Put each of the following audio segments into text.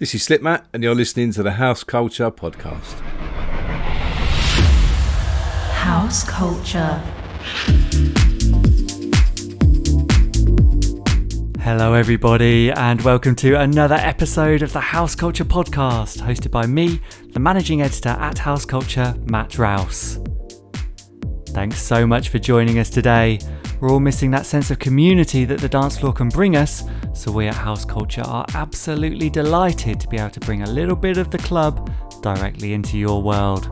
This is Slipmatt, and you're listening to the House Culture Podcast. House Culture. Hello everybody, and welcome to another episode of the House Culture Podcast, hosted by me, the managing editor at House Culture, Matt Rouse. Thanks so much for joining us today. We're all missing that sense of community that the dance floor can bring us, so we at House Culture are absolutely delighted to be able to bring a little bit of the club directly into your world.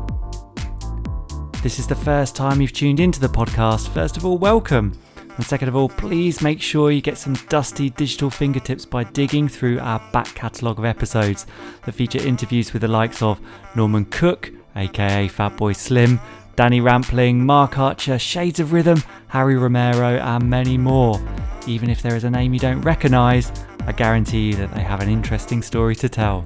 If this is the first time you've tuned into the podcast, first of all, welcome. And second of all, please make sure you get some dusty digital fingertips by digging through our back catalogue of episodes that feature interviews with the likes of Norman Cook, aka Fatboy Slim, Danny Rampling, Mark Archer, Shades of Rhythm, Harry Romero, and many more. Even if there is a name you don't recognise, I guarantee you that they have an interesting story to tell.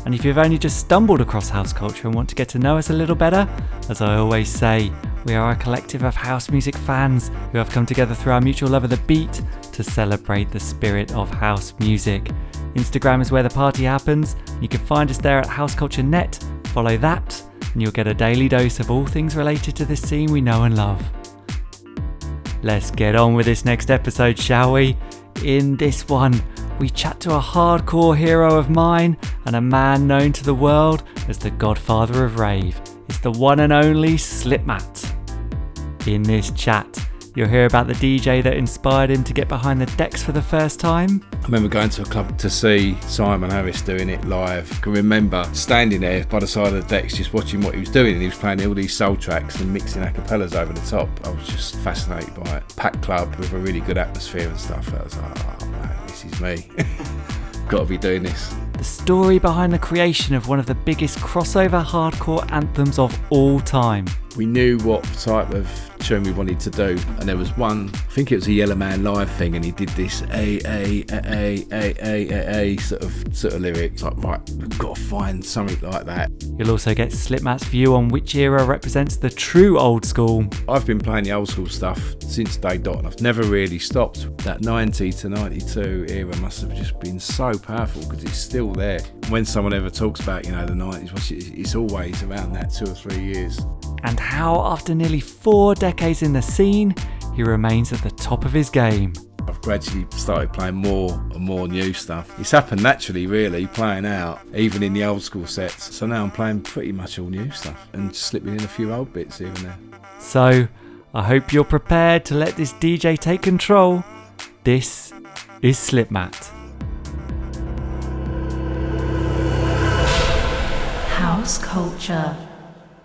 And if you've only just stumbled across House Culture and want to get to know us a little better, as I always say, we are a collective of house music fans who have come together through our mutual love of the beat to celebrate the spirit of house music. Instagram is where the party happens. You can find us there at House Culture Net. Follow that, and you'll get a daily dose of all things related to this scene we know and love. Let's get on with this next episode, shall we? In this one, we chat to a hardcore hero of mine and a man known to the world as the Godfather of Rave. It's the one and only Slipmatt. In this chat, you'll hear about the DJ that inspired him to get behind the decks for the first time. I remember going to a club to see Simon Harris doing it live. I can remember standing there by the side of the decks just watching what he was doing, and he was playing all these soul tracks and mixing acapellas over the top. I was just fascinated by it. Packed club with a really good atmosphere and stuff. I was like, oh man, this is me. Got to be doing this. The story behind the creation of one of the biggest crossover hardcore anthems of all time. We knew what type of tune we wanted to do, and there was one, I think it was a Yellow Man Live thing, and he did this a sort of lyrics. Like, right, we've got to find something like that. You'll also get Slipmatt's view on which era represents the true old school. I've been playing the old school stuff since day dot, and I've never really stopped. That 90 to 92 era must have just been so powerful because it's still there. When someone ever talks about, the 90s, it's always around that 2 or 3 years. And how, after nearly 4 decades in the scene, he remains at the top of his game. I've gradually started playing more and more new stuff. It's happened naturally, really, playing out, even in the old school sets. So now I'm playing pretty much all new stuff and slipping in a few old bits here and there. So, I hope you're prepared to let this DJ take control. This is Slipmatt. House Culture.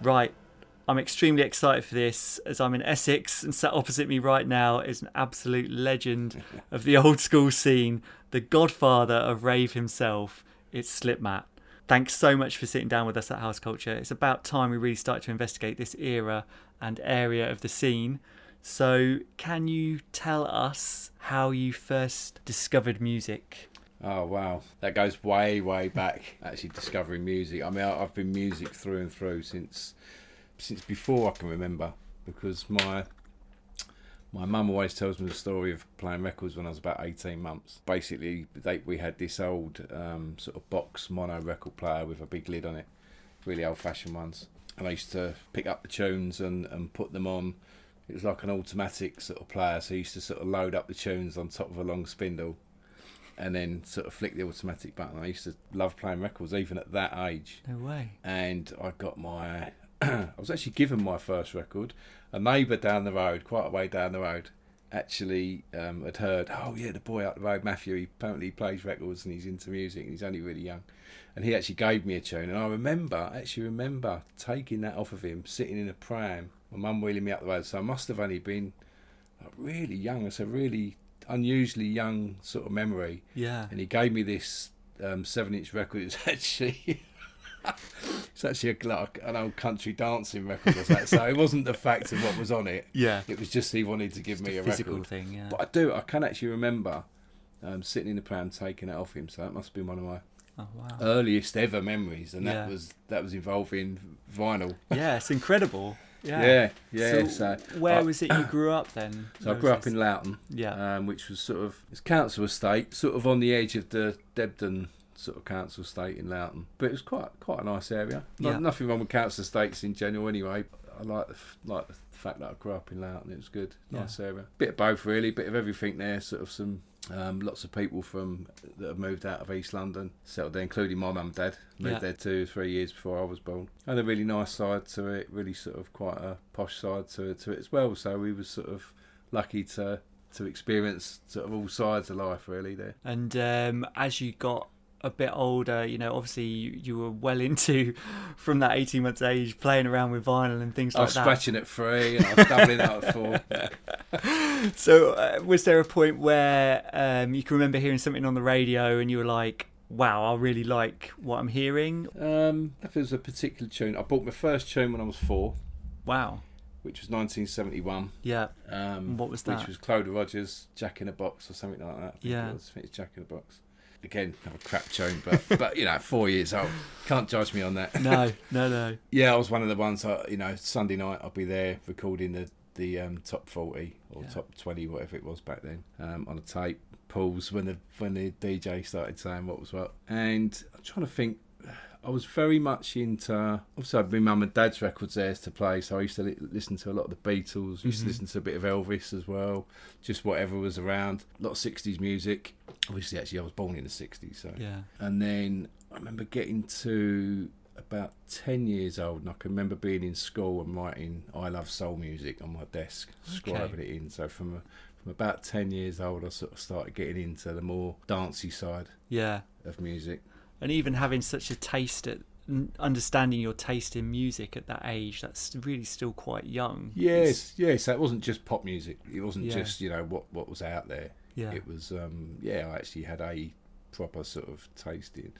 Right. I'm extremely excited for this, as I'm in Essex, and sat opposite me right now is an absolute legend of the old school scene, the Godfather of Rave himself. It's Slipmatt. Thanks so much for sitting down with us at House Culture. It's about time we really start to investigate this era and area of the scene. So, can you tell us how you first discovered music? Oh wow, that goes way, way back, actually discovering music. I mean, I've been music through and through since before I can remember, because my mum always tells me the story of playing records when I was about 18 months. Basically, we had this old sort of box mono record player with a big lid on it, really old-fashioned ones. And I used to pick up the tunes and put them on. It was like an automatic sort of player, so I used to sort of load up the tunes on top of a long spindle and then sort of flick the automatic button. I used to love playing records even at that age. No way. And I got I was actually given my first record. A neighbour down the road, quite a way down the road, actually had heard, oh yeah, the boy up the road, Matthew, he apparently plays records and he's into music and he's only really young. And he actually gave me a tune, and I remember taking that off of him, sitting in a pram, my mum wheeling me up the road. So I must have only been really young. It's a really unusually young sort of memory. Yeah. And he gave me this 7-inch record. It's actually... It's actually like an old country dancing record or something. So it wasn't the fact of what was on it. Yeah. It was just he wanted to give me a physical record. Thing, yeah. But I can actually remember sitting in the pram taking it off him. So that must have been one of my earliest ever memories, and that was involving vinyl. Yeah, it's incredible. Yeah. So where was it you grew up then? So I grew up in Loughton, yeah, which was sort of, it's council estate, sort of on the edge of the Debden sort of council estate in Loughton. But it was quite a nice area. Yeah. Nothing wrong with council estates in general anyway. I like the fact that I grew up in Loughton. It was good, nice area. Bit of both really, bit of everything there. Sort of some lots of people that have moved out of East London, settled there, including my mum and dad. Moved there 2 or 3 years before I was born. And a really nice side to it, really sort of quite a posh side to it as well. So we were sort of lucky to experience sort of all sides of life really there. And as you got a bit older, obviously you were well into, from that 18 months age, playing around with vinyl and things like that. I was scratching at 3 and I was doubling out at 4. So was there a point where you can remember hearing something on the radio and you were like, wow, I really like what I'm hearing? If it was a particular tune, I bought my first tune when I was 4. Wow. Which was 1971. Yeah. What was that? Which was Cloder Rogers, Jack in a Box or something like that. Yeah. I think it's Jack in a Box. Again, another crap tune, but 4 years old, can't judge me on that. No. Yeah, I was one of the ones. Sunday night I'll be there recording the top 40 or top 20, whatever it was back then, on a tape. Pulls when the DJ started saying what was what, and I'm trying to think. I was very much into, obviously I had my mum and dad's records there to play, so I used to listen to a lot of the Beatles, used to listen to a bit of Elvis as well, just whatever was around, a lot of 60s music. Obviously, actually, I was born in the 60s, so. Yeah. And then I remember getting to about 10 years old, and I can remember being in school and writing I Love Soul Music on my desk, scribing it in. So from about 10 years old, I sort of started getting into the more dancey side of music. And even having such a taste at understanding your taste in music at that age, that's really still quite young. Yes. So it wasn't just pop music. It wasn't just what was out there. Yeah. It was I actually had a proper sort of taste in.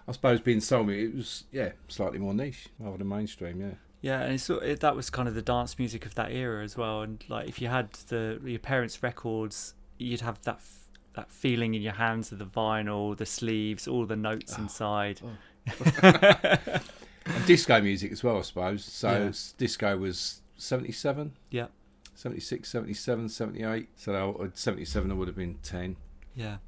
I suppose being soul music, it was slightly more niche rather than mainstream. Yeah. Yeah, and that was kind of the dance music of that era as well. And like if you had your parents' records, you'd have that feeling in your hands of the vinyl, the sleeves, all the notes inside. And disco music as well, I suppose. So disco was 77, 76, 77, 78. So 77 I would have been 10. Yeah.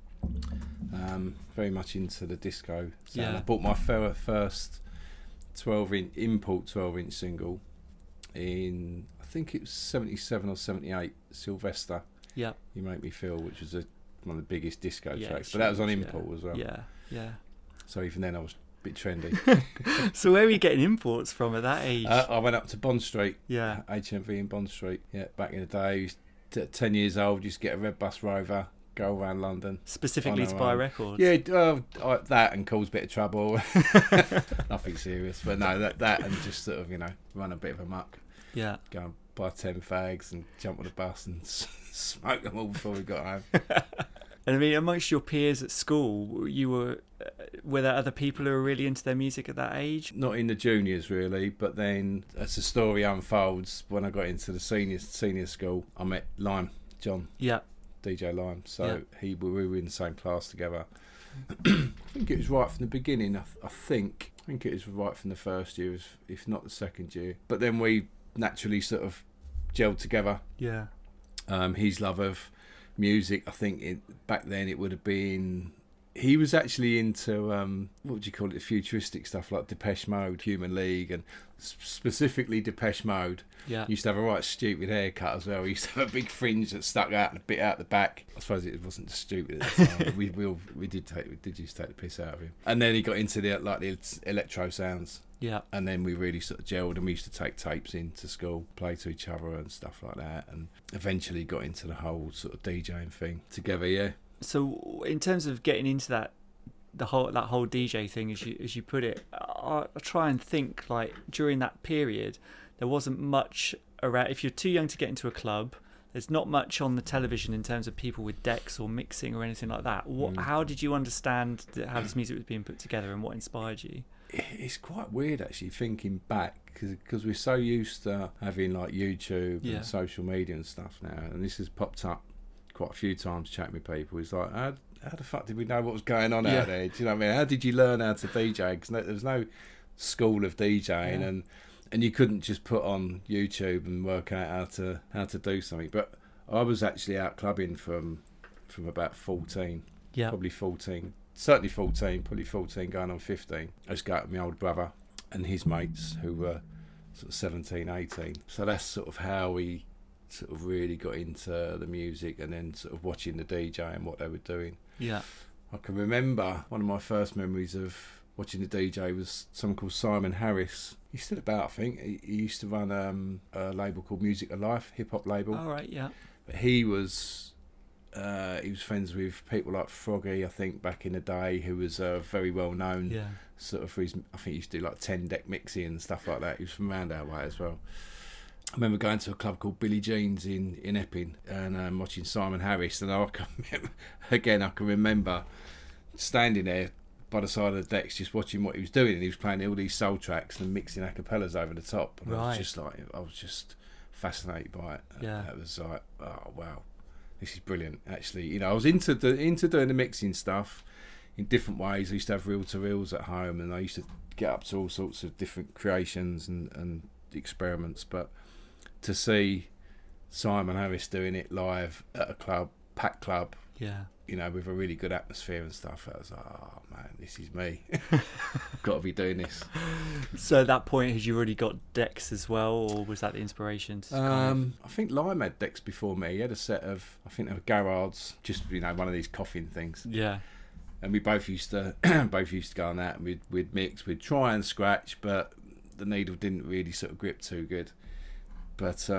Very much into the disco. So Yeah. I bought my first import 12-inch single in, I think it was 77 or 78, Sylvester. Yeah. You Make Me Feel, which was one of the biggest disco Yeah, tracks, but that was on import as well. Yeah. So even then I was a bit trendy. So where were you getting imports from at that age? I went up to Bond Street. Yeah. HMV in Bond Street. Yeah, back in the day, at 10 years old, used to get a red bus Rover, go around London. Specifically to buy records? Yeah, that and cause a bit of trouble. Nothing serious, but no, that and just sort of, run a bit of a muck. Yeah. Go and buy 10 fags and jump on the bus and smoke them all before we got home. And I mean, amongst your peers at school, were there other people who were really into their music at that age? Not in the juniors really, but then as the story unfolds, when I got into the senior school, I met Lime, John. Yeah. DJ Lime. So we were in the same class together. I think it was right from the beginning. I think it was right from the first year, if not the second year. But then we naturally sort of gelled together. Yeah. His love of music, I think back then it would have been, he was actually into what would you call it, futuristic stuff like Depeche Mode, Human League, and specifically Depeche Mode. Yeah. He used to have a right stupid haircut as well. He used to have a big fringe that stuck out and a bit out the back. I suppose it wasn't just stupid at the time. we did used to take the piss out of him. And then he got into the electro sounds. Yeah. And then we really sort of gelled, and we used to take tapes into school, play to each other and stuff like that, and eventually got into the whole sort of DJing thing together, yeah. So in terms of getting into that whole DJ thing, as you put it, I try and think, like, during that period, there wasn't much around. If you're too young to get into a club, there's not much on the television in terms of people with decks or mixing or anything like that. How did you understand how this music was being put together, and what inspired you? It's quite weird actually thinking back, because we're so used to having like YouTube and social media and stuff now, and this has popped up quite a few times chatting with people. It's like, how the fuck did we know what was going on out there? Do you know what I mean? How did you learn how to DJ? Because there was no school of DJing, and you couldn't just put on YouTube and work out how to do something. But I was actually out clubbing from about 14, probably 14 certainly 14, probably 14 going on 15. I used to go out with my older brother and his mates who were sort of 17, 18. So that's sort of how we sort of really got into the music, and then sort of watching the DJ and what they were doing. Yeah. I can remember one of my first memories of watching the DJ was someone called Simon Harris. He's still about, I think. He used to run a label called Music of Life, hip-hop label. All right, yeah. But he was friends with people like Froggy, I think, back in the day, who was very well known. Yeah. Sort of for his, I think he used to do like 10 deck mixing and stuff like that. He was from around our way as well. I remember going to a club called Billy Jean's in Epping and watching Simon Harris, and I can remember standing there by the side of the decks just watching what he was doing, and he was playing all these soul tracks and mixing a cappellas over the top, and right. I was just fascinated by it. Yeah. It was like, oh wow, this is brilliant. Actually, you know, I was into doing the mixing stuff in different ways. I used to have reel-to-reels at home, and I used to get up to all sorts of different creations and experiments. But to see Simon Harris doing it live at a club, packed club, yeah, you know, with a really good atmosphere and stuff, I was like, oh man, this is me. Got to be doing this. So at that point, had you already got decks as well, or was that the inspiration? I think Lime had decks before me. He had a set of, I think they were Garrards, just, you know, one of these coffin things. Yeah. And we both used to go on that, and we'd mix, we'd try and scratch, but the needle didn't really sort of grip too good. But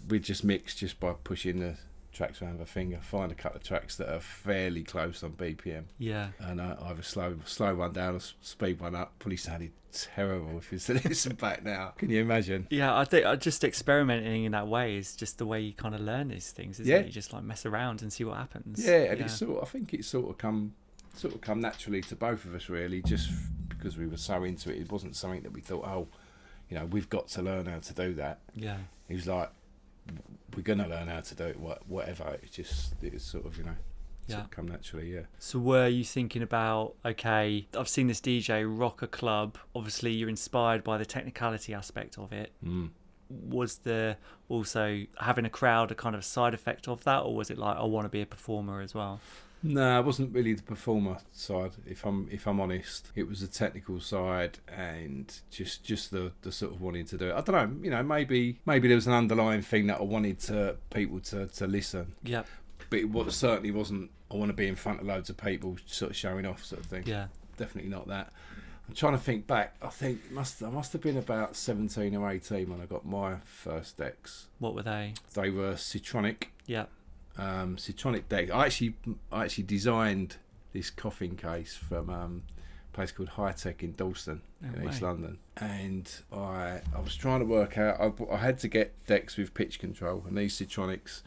we'd just mix just by pushing the tracks around with a finger, find a couple of tracks that are fairly close on BPM. Yeah. And either slow one down or speed one up. Probably sounded terrible if you to listen back now. Can you imagine? Yeah, I think just experimenting in that way is just the way you kind of learn these things, isn't it? You just like mess around and see what happens. Yeah, and it's I think it's sort of come naturally to both of us, really, just because we were so into it. It wasn't something that we thought, oh, you know, we've got to learn how to do that. Yeah. He was like, we're going to learn how to do it, whatever. It's sort of, you know, sort of come naturally, yeah. So were you thinking about, okay, I've seen this DJ rock a club. Obviously, you're inspired by the technicality aspect of it. Mm. Was there also having a crowd a kind of side effect of that, or was it like, I want to be a performer as well? No, it wasn't really the performer side. If I'm honest, it was the technical side and just the sort of wanting to do it. I don't know, you know, maybe there was an underlying thing that I wanted people to listen. Yeah. But it certainly wasn't, I want to be in front of loads of people sort of showing off sort of thing. Yeah. Definitely not that. I'm trying to think back. I think I must have been about 17 or 18 when I got my first decks. What were they? They were Citronic. Yeah. Citronic deck. I actually designed this coffin case from a place called High Tech in Dalston in East London, and I was trying to work out. I had to get decks with pitch control, and these Citronics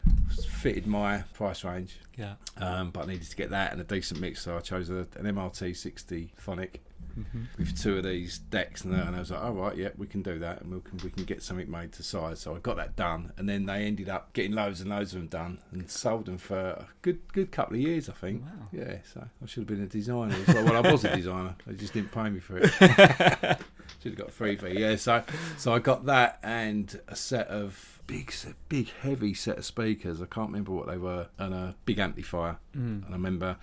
fitted my price range. Yeah. But I needed to get that and a decent mix, so I chose an MRT 60 phonic. With two of these decks, and I was like, "Oh right, yeah, we can do that, and we can get something made to size." So I got that done, and then they ended up getting loads and loads of them done, and sold them for a good couple of years, I think. Wow. Yeah, so I should have been a designer as well. Well, I was a designer. They just didn't pay me for it. Should have got a free fee. Yeah, so I got that and a set of big heavy set of speakers. I can't remember what they were, and a big amplifier. And I remember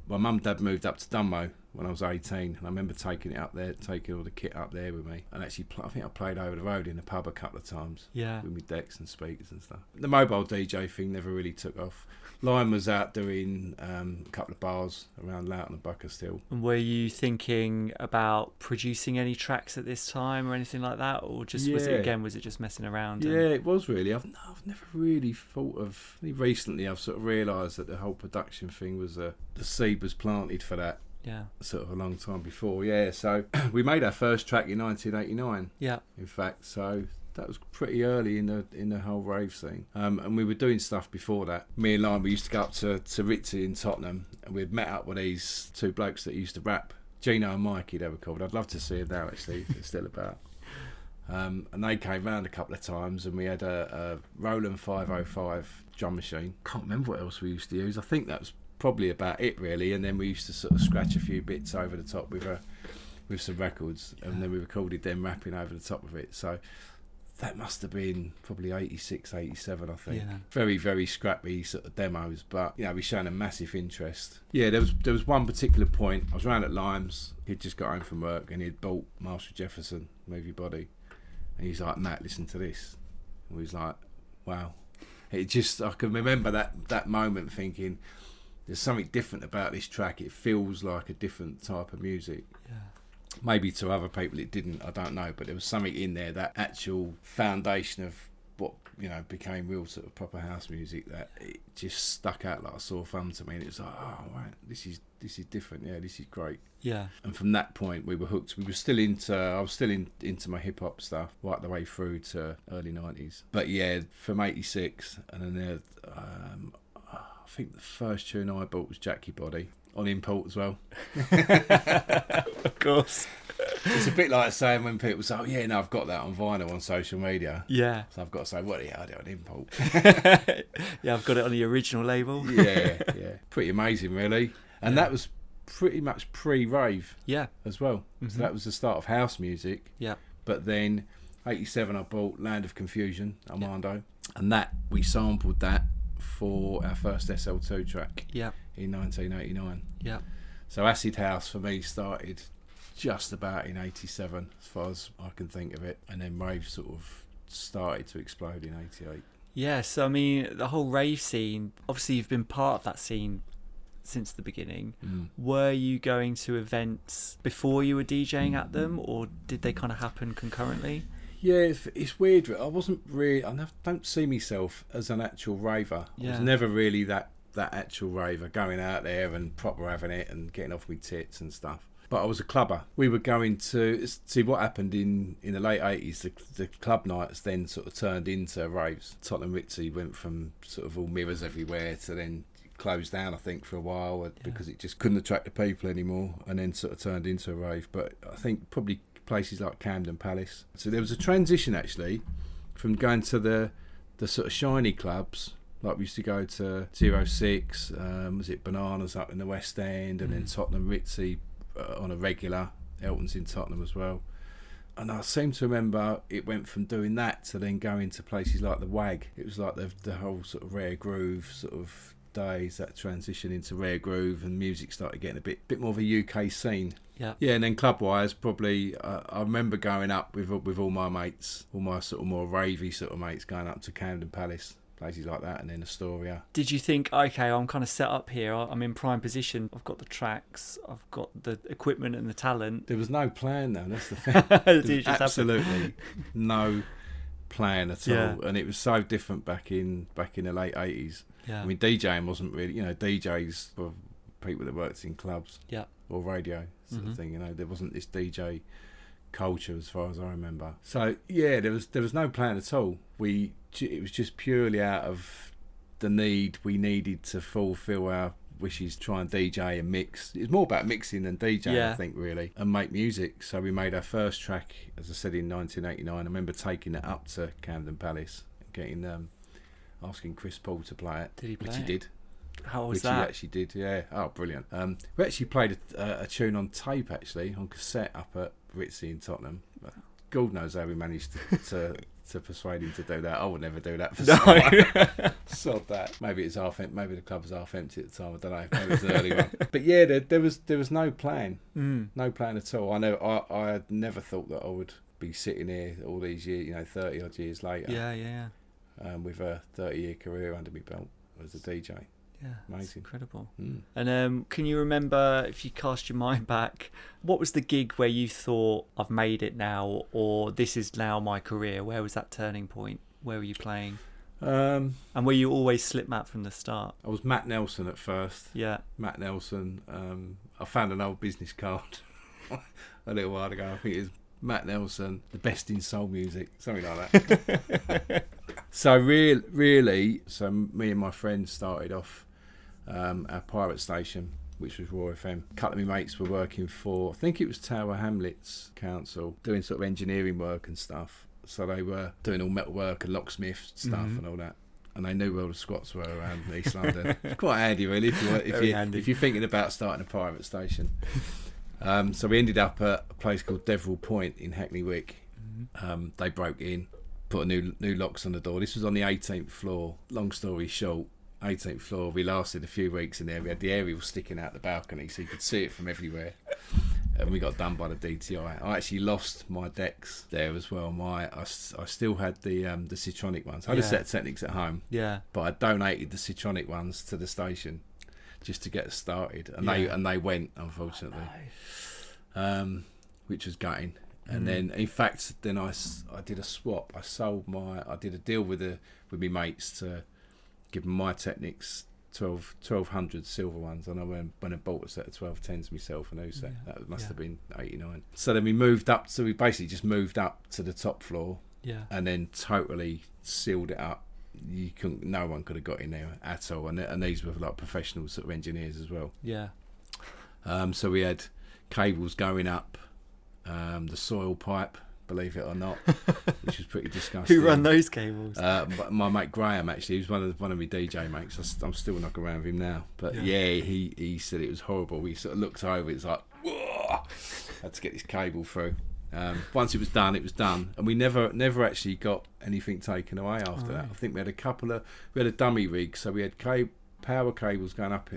my mum and dad moved up to Dunmow when I was 18, and I remember taking all the kit up there with me, and actually I think I played over the road in the pub a couple of times. Yeah. With my decks and speakers and stuff. The mobile DJ thing never really took off. Lime was out doing a couple of bars around Loughton and Buckerstill. And were you thinking about producing any tracks at this time or anything like that, or just was it just messing around? Yeah, it was really. I've never really thought of. Recently, I've sort of realised that the whole production thing was the seed was planted for that. Yeah. Sort of a long time before. Yeah. So we made our first track in 1989. Yeah. In fact, so that was pretty early in the whole rave scene. And we were doing stuff before that. Me and Lime, we used to go up to Ritzy in Tottenham, and we'd met up with these two blokes that used to rap. Gino and Mikey, they were called. I'd love to see them now, actually, if they're still about. And they came round a couple of times, and we had a Roland 505 drum machine. Can't remember what else we used to use. I think that was probably about it, really. And then we used to sort of scratch a few bits over the top with some records, and then we recorded them rapping over the top of it. So that must have been probably 86, 87, I think. Yeah. Very, very scrappy sort of demos, but, you know, we shown a massive interest. Yeah, there was one particular point. I was round at Limes. He'd just got home from work and he'd bought Marshall Jefferson, Movie Body. And he's like, Matt, listen to this. And we was like, wow. It just, I can remember that moment thinking, there's something different about this track. It feels like a different type of music. Yeah. Maybe to other people it didn't, I don't know, but there was something in there, that actual foundation of what, you know, became real sort of proper house music, that it just stuck out like a sore thumb to me, and it was like, oh right, this is different, yeah, this is great. Yeah. And from that point we were hooked. I was still into my hip hop stuff right the way through to early 90s. But yeah, from 86, and then I think the first tune I bought was Jackie Body, on import as well. Of course. It's a bit like saying when people say, oh yeah, no, I've got that on vinyl on social media. Yeah. So I've got to say, what the hell, I do on import? Yeah, I've got it on the original label. Yeah. Pretty amazing, really. And that was pretty much pre-rave. Yeah. As well. Mm-hmm. So that was the start of house music. Yeah. But then, 87, I bought Land of Confusion, Armando. Yeah. And that, we sampled that for our first SL2 track. Yeah. In 1989. Yeah. So acid house for me started just about in 87, as far as I can think of it, and then rave sort of started to explode in 88. Yeah, so I mean, the whole rave scene, obviously you've been part of that scene since the beginning. Were you going to events before you were DJing at them, or did they kind of happen concurrently? Yeah, it's weird. I wasn't really, don't see myself as an actual raver. I was never really that actual raver, going out there and proper having it and getting off with tits and stuff. But I was a clubber. We were going to see what happened in the late 80s. The club nights then sort of turned into raves. Tottenham Ritzy went from sort of all mirrors everywhere to then closed down, I think, for a while because it just couldn't attract the people anymore, and then sort of turned into a rave. But I think probably places like Camden Palace. So there was a transition actually from going to the sort of shiny clubs. Like we used to go to 06, was it Bananas up in the West End, and then Tottenham Ritzy on a regular. Elton's in Tottenham as well. And I seem to remember it went from doing that to then going to places like the WAG. It was like the whole sort of rare groove sort of days, that transition into rare groove, and music started getting a bit more of a UK scene. Yeah, and then club-wise, probably I remember going up with all my mates, all my sort of more ravey sort of mates, going up to Camden Palace, places like that, and then Astoria. Did you think, okay, I'm kind of set up here, I'm in prime position, I've got the tracks, I've got the equipment and the talent? There was no plan though, that's the thing. Absolutely no plan at all, and it was so different back in the late 80s. Yeah. I mean, DJing wasn't really, DJs were people that worked in clubs or radio sort of thing, there wasn't this DJ culture as far as I remember. So yeah, there was no plan at all. It was just purely out of the need we needed to fulfill our wishes, try and DJ and mix. It was more about mixing than DJing, I think, really, and make music. So we made our first track, as I said, in 1989. I remember taking it up to Camden Palace and getting asking Chris Paul to play it. Did he play which it? He did. How was which that? He actually did, yeah. Oh, brilliant. We actually played a tune on tape, actually, on cassette up at Ritzy in Tottenham. God knows how we managed to persuade him to do that. I would never do that for someone. Sod that. Maybe it's maybe the club was half empty at the time. I don't know. Maybe it was an early one. But yeah, there was no plan. No plan at all. I had never thought that I would be sitting here all these years, 30 odd years later. Yeah. With a 30-year career under my belt as a DJ. Yeah, amazing. That's incredible. And can you remember, if you cast your mind back, what was the gig where you thought, I've made it now, or this is now my career? Where was that turning point? Where were you playing? And were you always Slipmatt from the start? I was Matt Nelson at first. Yeah. Matt Nelson. I found an old business card a little while ago. I think it was Matt Nelson, the best in soul music, something like that. So really, me and my friends started off our pirate station, which was Raw FM. A couple of my mates were working for, I think it was Tower Hamlets Council, doing sort of engineering work and stuff. So they were doing all metal work and locksmith stuff and all that. And they knew where all the squats were around East London. It's quite handy, really, if you're thinking about starting a pirate station. So we ended up at a place called Deverell Point in Hackney Wick. They broke in, put a new locks on the door. This was on the 18th floor. Long story short, 18th floor. We lasted a few weeks in there. We had the aerial sticking out the balcony, so you could see it from everywhere. And we got done by the DTI. I actually lost my decks there as well. I still had the Citronic ones. I had a set of Technics at home. Yeah. But I donated the Citronic ones to the station just to get us started, and they went, unfortunately, which was gutting. And then, in fact, I did a swap. I did a deal with my mates to give them my Technics 1200 silver ones, and I went and bought a set of 1210s myself, a new set. That must have been 89. So then we basically just moved up to the top floor, and then totally sealed it up. No one could have got in there at all, and these were like professional sort of engineers as well. So we had cables going up, the soil pipe, believe it or not, which was pretty disgusting. Who run those cables? My mate Graham, actually. He was one of my DJ mates. I'm still knocking around with him now. But he said it was horrible. We sort of looked over, it's like, whoa! Had to get this cable through. Once it was done, and we never actually got anything taken away after that. I think we had a dummy rig, so we had power cables going up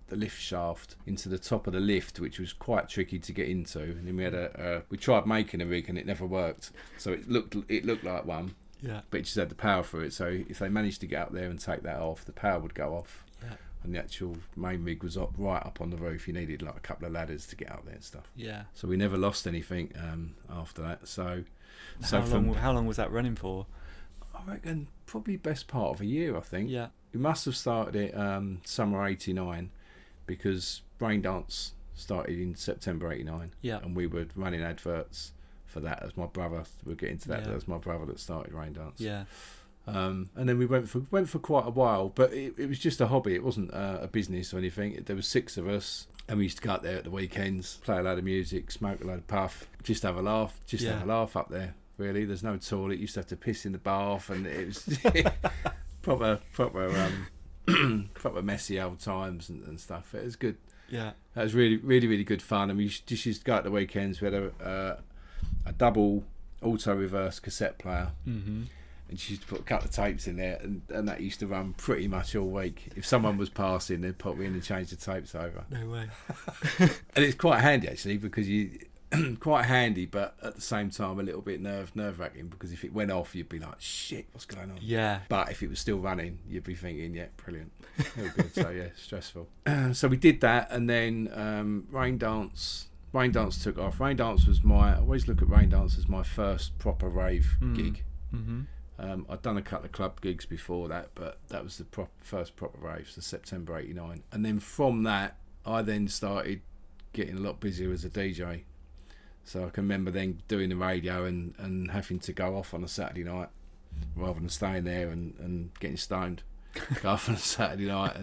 the lift shaft into the top of the lift, which was quite tricky to get into. And then we had we tried making a rig and it never worked. So it looked like one, but it just had the power through it. So if they managed to get up there and take that off, the power would go off. And the actual main rig was right up on the roof. You needed like a couple of ladders to get up there and stuff. So we never lost anything after that. So how long was that running for? I reckon probably best part of a year, I think. We must have started it summer 89, because Raindance started in September 89. And we were running adverts for that as my brother. We'll get into that. That was my brother that started Raindance. And then we went for quite a while, but it was just a hobby. It wasn't a business or anything. There was 6 of us, and we used to go out there at the weekends, play a load of music, smoke a load of puff, just have a laugh, have a laugh up there. Really, there's no toilet. You used to have to piss in the bath, and it was proper messy old times and stuff. It was good. That was really, really, really good fun. And we just used to go out the weekends. We had a double auto reverse cassette player. And she used to put a couple of tapes in there, and that used to run pretty much all week. If someone was passing, they'd pop me in and change the tapes over. No way. And it's quite handy, actually, because quite handy, but at the same time a little bit nerve-wracking, because if it went off, you'd be like, shit, what's going on? But if it was still running, you'd be thinking, brilliant. All good. So, stressful. So we did that, and then Raindance took off. I always look at Raindance as my first proper rave gig. I'd done a couple of club gigs before that, but that was the first proper rave, so September 89. And then from that, I then started getting a lot busier as a DJ. So I can remember then doing the radio and having to go off on a Saturday night rather than staying there and getting stoned. Go off on a Saturday night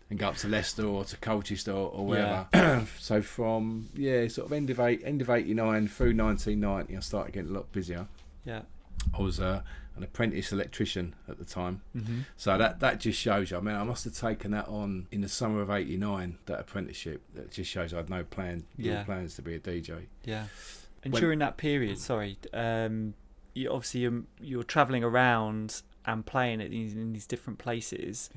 and go up to Leicester or to Colchester or wherever. So from sort of end of 89 through 1990, I started getting a lot busier. I was an apprentice electrician at the time. So that just shows you. I mean, I must have taken that on in the summer of 89, that apprenticeship. That just shows I had no plans to be a DJ. And during that period, you obviously you're travelling around and playing in these different places.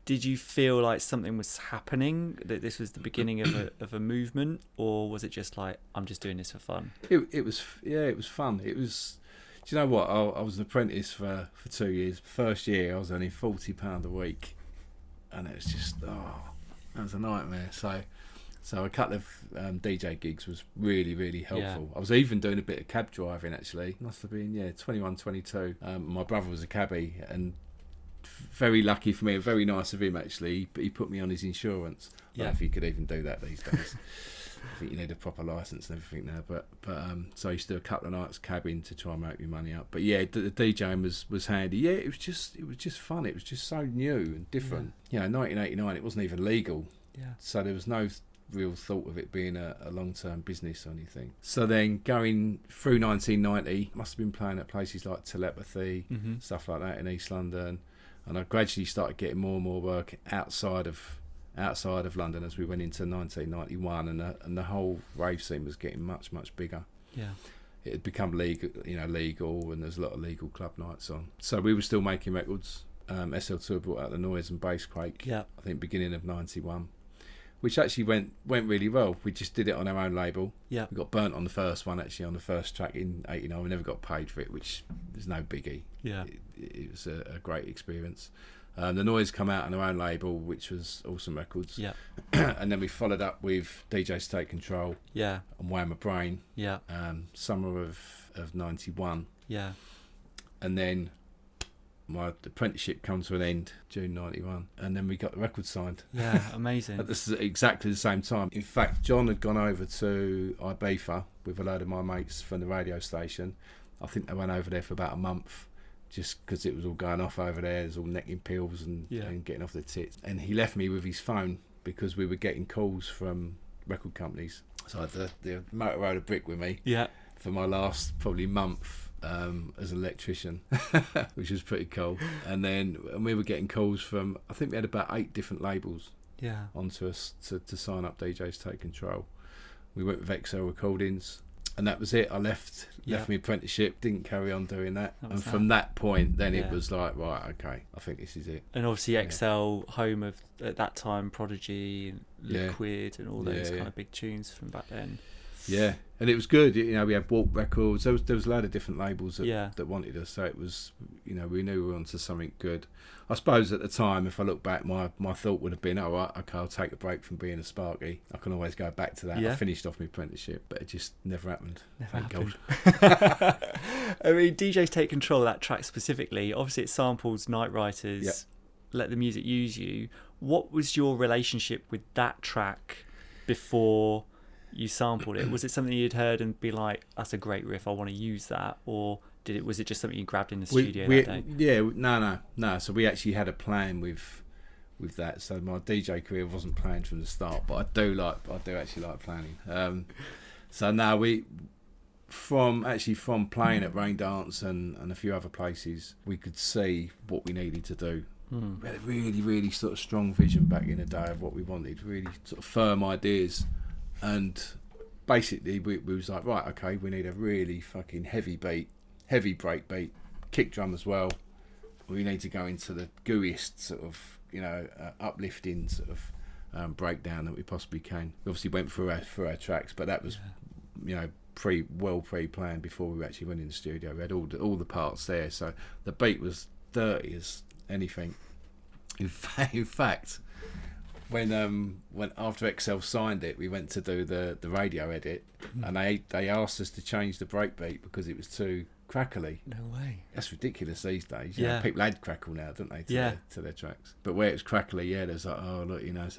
Did you feel like something was happening, that this was the beginning of a movement, or was it just like, I'm just doing this for fun? It was fun. It was. Do you know what? I was an apprentice for 2 years. First year, I was earning £40 a week, and it was just that was a nightmare. So a couple of DJ gigs was really, really helpful. I was even doing a bit of cab driving, actually. Must have been 21, 22. My brother was a cabbie, and very lucky for me, very nice of him actually. He put me on his insurance. I don't know if you could even do that these days. I think you need a proper licence and everything now, but so I used to do a couple of nights cabbing to try and make me money up. But the DJing was handy. It was just fun. It was just so new and different. 1989, it wasn't even legal. So there was no real thought of it being a long-term business or anything. So then going through 1990, must have been playing at places like Telepathy, stuff like that in East London, and I gradually started getting more and more work outside of London as we went into 1991, and the whole rave scene was getting much, much bigger. it had become legal, and there's a lot of legal club nights on. So we were still making records. SL2 brought out the Noise and Bass Quake. Yeah. I think beginning of '91, which actually went really well. We just did it on our own label. Yeah. We got burnt on the first one, actually, on the first track in '89. We never got paid for it, which is no biggie. Yeah. It was a great experience. The Noise come out on our own label, which was Awesome Records. Yeah. And then we followed up with DJs Take Control. Yeah. And Wham My Brain. Yeah. Summer of '91. Yeah. And then my apprenticeship come to an end June '91, and then we got the record signed. Yeah, amazing. At exactly the same time. In fact, John had gone over to Ibiza with a load of my mates from the radio station. I think they went over there for about a month, just because it was all going off over there. It was all necking pills and getting off their tits. And he left me with his phone because we were getting calls from record companies. So I had the Motorola brick with me for my last probably month. As an electrician, which was pretty cool. And we were getting calls from, I think we had about 8 different labels onto us to sign up DJs Take Control. We went with XL Recordings, and that was it. I left my apprenticeship, didn't carry on doing that. And from that point, then it was like, right, okay, I think this is it. And obviously XL, home of, at that time, Prodigy and Liquid and all those kind of big tunes from back then. Yeah, and it was good. We had Walk Records. There was a load of different labels that wanted us. So it was, we knew we were onto something good. I suppose at the time, if I look back, my thought would have been, all right, okay, I'll take a break from being a Sparky. I can always go back to that. I finished off my apprenticeship, but it just never happened. Thank God. I mean, DJs Take Control, that track specifically, obviously it samples Night Writers, Let the Music Use You. What was your relationship with that track before you sampled it? Was it something you'd heard and be like, that's a great riff, I want to use that? Or was it just something you grabbed in the studio that day? Yeah, no. So we actually had a plan with that. So my DJ career wasn't planned from the start, but I do actually like planning. So now from playing at Rain Dance and a few other places, we could see what we needed to do. We had a really, really sort of strong vision back in the day of what we wanted, really sort of firm ideas. And basically we was like, right, okay, we need a really fucking heavy break beat, kick drum as well. We need to go into the gooeyest sort of, uplifting sort of breakdown that we possibly can. We obviously went through our tracks, but that was, pre-planned before we actually went in the studio. We had all the parts there, so the beat was dirty as anything. In fact, when after XL signed it, we went to do the radio edit, and they asked us to change the breakbeat because it was too crackly. No way. That's ridiculous these days. People add crackle now, don't they? To their tracks. But where it was crackly, there's like, oh look, it's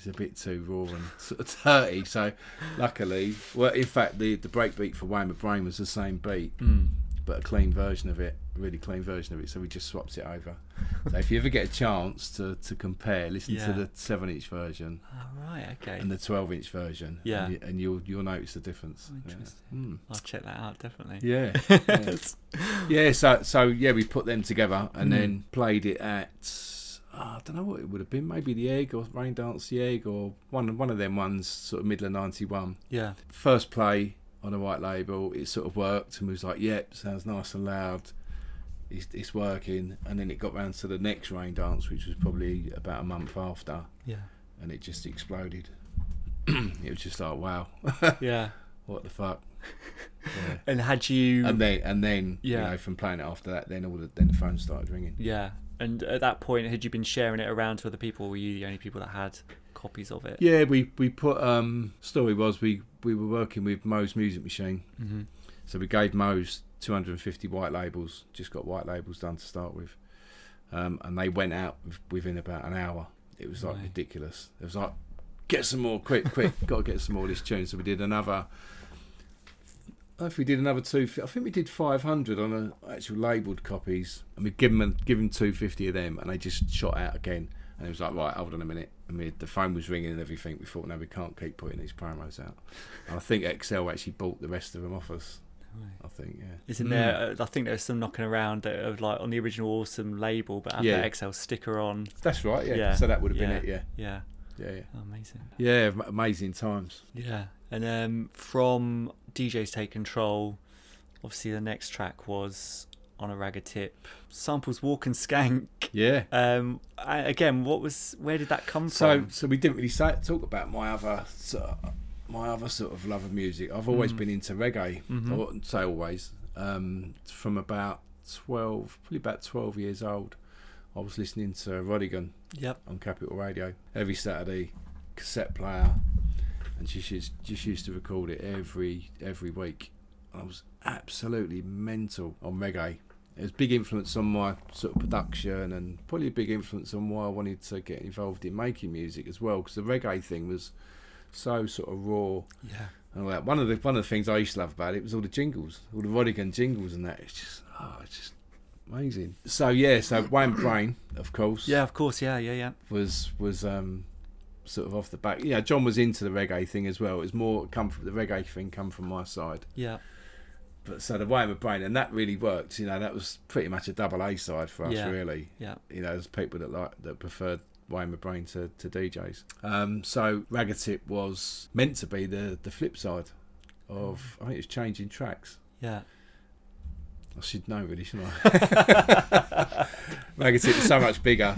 a bit too raw and sort of dirty. So luckily, in fact, the breakbeat for Wham My Brain was the same beat, but a clean version of it, really clean version of it. So we just swapped it over. So if you ever get a chance to compare, listen to the 7-inch version, and the 12-inch version, and you'll notice the difference. Oh, interesting. I'll check that out, definitely. So we put them together and then played it at, I don't know what it would have been, maybe the Egg or Rain Dance the Egg or one of them ones, sort of middle of '91. First play on a white label, it sort of worked, and we was like, sounds nice and loud, it's working. And then it got round to the next Rain Dance, which was probably about a month after, and it just exploded. It was just like, wow. What the fuck. And had you and then from playing it after that, then the phone started ringing. And at that point, had you been sharing it around to other people, or were you the only people that had copies of it? We put story was we were working with Mo's Music Machine, so we gave Mo's 250 white labels, just got white labels done to start with, and they went out within about an hour. It was like ridiculous. It was like, get some more, quick, got to get some more of this tune. So we did another. If we did another 250, I think we did 500 on actual labelled copies, and we give them 250 of them, and they just shot out again. And it was like, right, hold on a minute. I mean, the phone was ringing and everything. We thought, no, we can't keep putting these promos out. And I think XL actually bought the rest of them off us. I think, Isn't there? I think there's some knocking around that of like on the original Awesome label, but have the XL sticker on. That's right. Yeah. So that would have been it. Yeah. Oh, amazing. Yeah, amazing times. Yeah, and from DJs Take Control, Obviously, the next track was On a Ragga Tip. Samples Walk and Skank. Yeah. Again, where did that come from? So we didn't really talk about my other sort of love of music. I've always been into reggae. I wouldn't say always. From about 12 years old, I was listening to Rodigan on Capital Radio every Saturday, cassette player, and she just used to record it every week. I was absolutely mental on reggae. It was a big influence on my sort of production, and probably a big influence on why I wanted to get involved in making music as well, because the reggae thing was so sort of raw. Yeah. And all that. One of the things I used to love about it was all the jingles, all the Rodigan jingles and that. It's just amazing. So Wayne Brain, of course. Yeah, of course. Yeah. Was sort of off the back. Yeah, John was into the reggae thing as well. It was more the reggae thing come from my side. Yeah. But so the Wayne Brain, and that really worked. You know, that was pretty much a double A side for us, really. Yeah. You know, there's people that preferred Wayne Brain to DJs. So Ragga Tip was meant to be the flip side of, I think it was Changing Tracks. Yeah. I should know really, shouldn't I? Ragga Tip was so much bigger.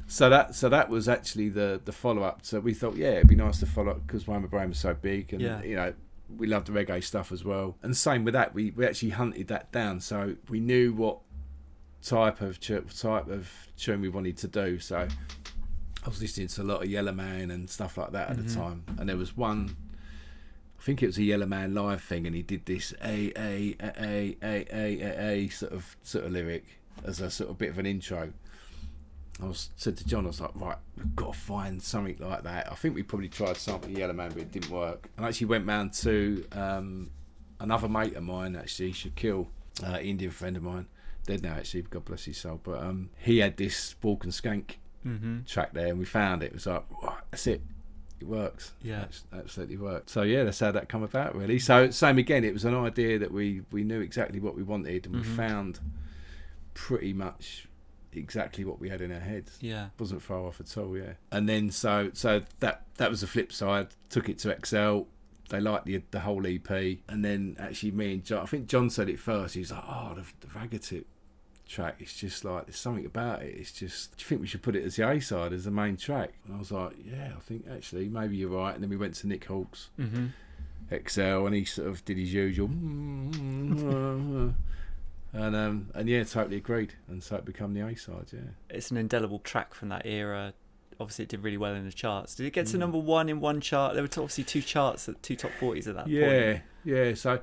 So that was actually the follow up. So we thought, it'd be nice to follow up because Wayne Brain was so big, and you know, we loved the reggae stuff as well. And same with that, we actually hunted that down, so we knew what type of tune we wanted to do. So I was listening to a lot of Yellow Man and stuff like that at the time, and there was one, I think it was a Yellow Man live thing, and he did this a sort of lyric as a sort of bit of an intro. Said to John, I was like, right, we've got to find something like that. I think we probably tried something Yellow Man, but it didn't work. And I actually went round to another mate of mine, actually, Shaquille, Indian friend of mine, dead now actually, God bless his soul, but he had this Walk and Skank track there, and we found it. It was like, right, that's it. It works. Yeah, it absolutely worked. So that's how that come about, really. So same again, it was an idea that we knew exactly what we wanted, and we found pretty much exactly what we had in our heads. Wasn't far off at all. And then so that was the flip side. Took it to XL. They liked the whole EP, and then actually me and John, I think John said it first. He was like, the Ragga Tip track, it's just like, there's something about it, it's just, do you think we should put it as the A side, as the main track? And I was like, I think actually maybe you're right. And then we went to Nick Hawkes XL, and he sort of did his usual and totally agreed, and so it became the A side. It's an indelible track from that era. Obviously it did really well in the charts. Did it get to number one in one chart? There were obviously two charts, two top 40s at that point. So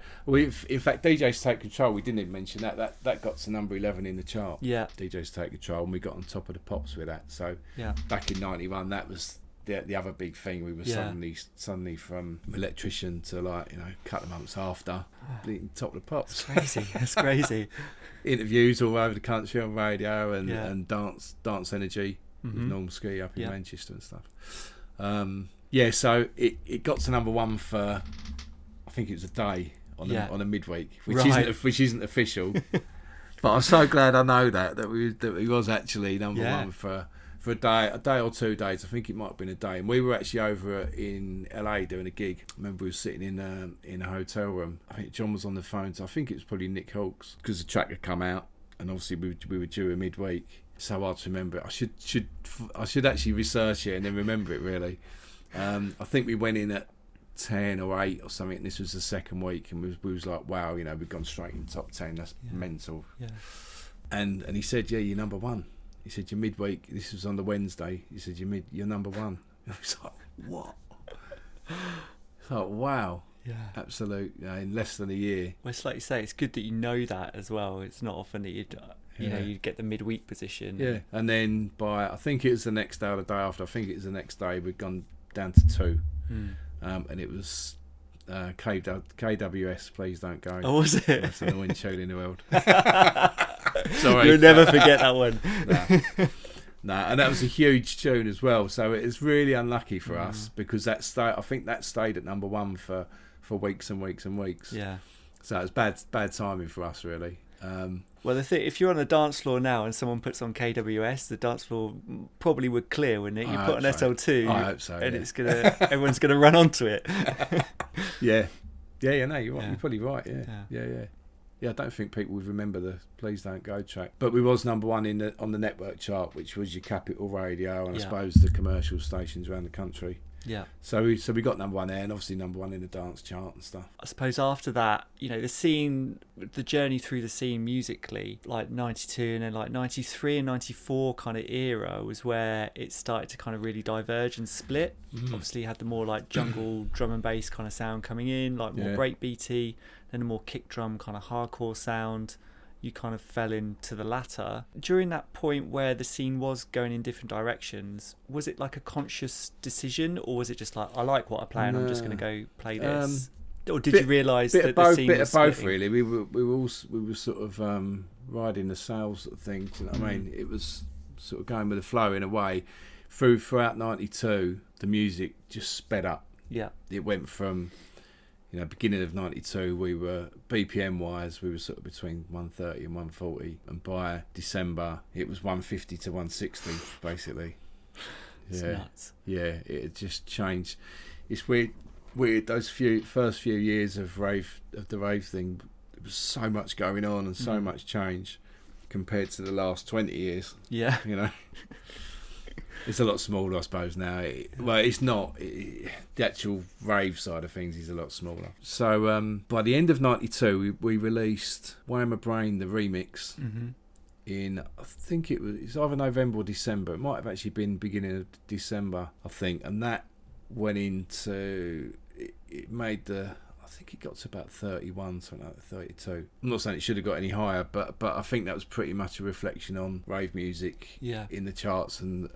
in fact, DJs Take Control, we didn't even mention that got to number 11 in the chart. DJs Take Control, and we got on top of the pops with that. So back in 91, that was the other big thing. We were suddenly from electrician to, like, you know, a couple of months after being top of the pops. That's crazy. Interviews all over the country on radio and dance energy with Norm Ski up in Manchester and stuff. So it got to number one for, I think it was a day on a midweek, which isn't official. But I'm so glad I know that he was actually number one for a day or 2 days. I think it might have been a day. And we were actually over in LA doing a gig. I remember we were sitting in a hotel room. I think John was on the phone, so I think it was probably Nick Hawkes, because the track had come out, and obviously we were due a midweek. So hard to remember it. I should actually research it and then remember it, really. I think we went in at 10 or 8 or something, and this was the second week, and we was like, wow, you know, we've gone straight in the top 10. That's mental. And he said, you're number one. He said, you're midweek. This was on the Wednesday. He said, you're number one. I was like, what? It's like, wow. Absolute. In less than a year. Well, it's like you say, it's good that you know that as well. It's not often that you'd get the midweek position. And then I think it was the next day or the day after, we'd gone down to 2. And it was KWS, Please Don't Go. Oh, was it? That's an annoying tune in the world. Sorry. You'll never forget that one. No, and that was a huge tune as well. So it was really unlucky for us, because I think that stayed at number one for weeks and weeks and weeks. So it was bad timing for us, really. Well, if you're on a dance floor now and someone puts on KWS, the dance floor probably would clear, wouldn't it? You put on SL2, I hope so, and everyone's gonna run onto it. Yeah, no, you're right. Yeah. You're probably right. Yeah. Yeah. I don't think people would remember the "Please Don't Go" track, but we was number one on the network chart, which was your Capital Radio, and I suppose the commercial stations around the country. Yeah. So we got number one there, and obviously number one in the dance chart and stuff. I suppose after that, the scene, the journey through the scene musically, like 92 and then like 93 and 94 kind of era was where it started to kind of really diverge and split. Obviously you had the more like jungle drum and bass kind of sound coming in, like more breakbeaty, then a more kick drum kind of hardcore sound. You kind of fell into the latter. During that point where the scene was going in different directions, was it like a conscious decision, or was it just like, I like what I play and I'm just going to go play this? Or did you realise that the scene was both splitting? really. We were sort of riding the sails sort of thing. Do you know what I mean? It was sort of going with the flow in a way. Throughout '92, the music just sped up. Yeah. It went from beginning of '92, we were BPM wise, we were sort of between 130 and 140, and by December it was 150 to 160 basically. It's nuts. Yeah, it had just changed. It's weird. Those first few years of the rave thing, there was so much going on and so much change compared to the last 20 years. Yeah. It's a lot smaller, I suppose, now. It's not. The actual rave side of things is a lot smaller. So by the end of '92, we released Whammer Brain, the remix, in, I think it's either November or December. It might have actually been beginning of December, I think. And that went into, it made I think it got to about 31, something like 32. I'm not saying it should have got any higher, but I think that was pretty much a reflection on rave music in the charts and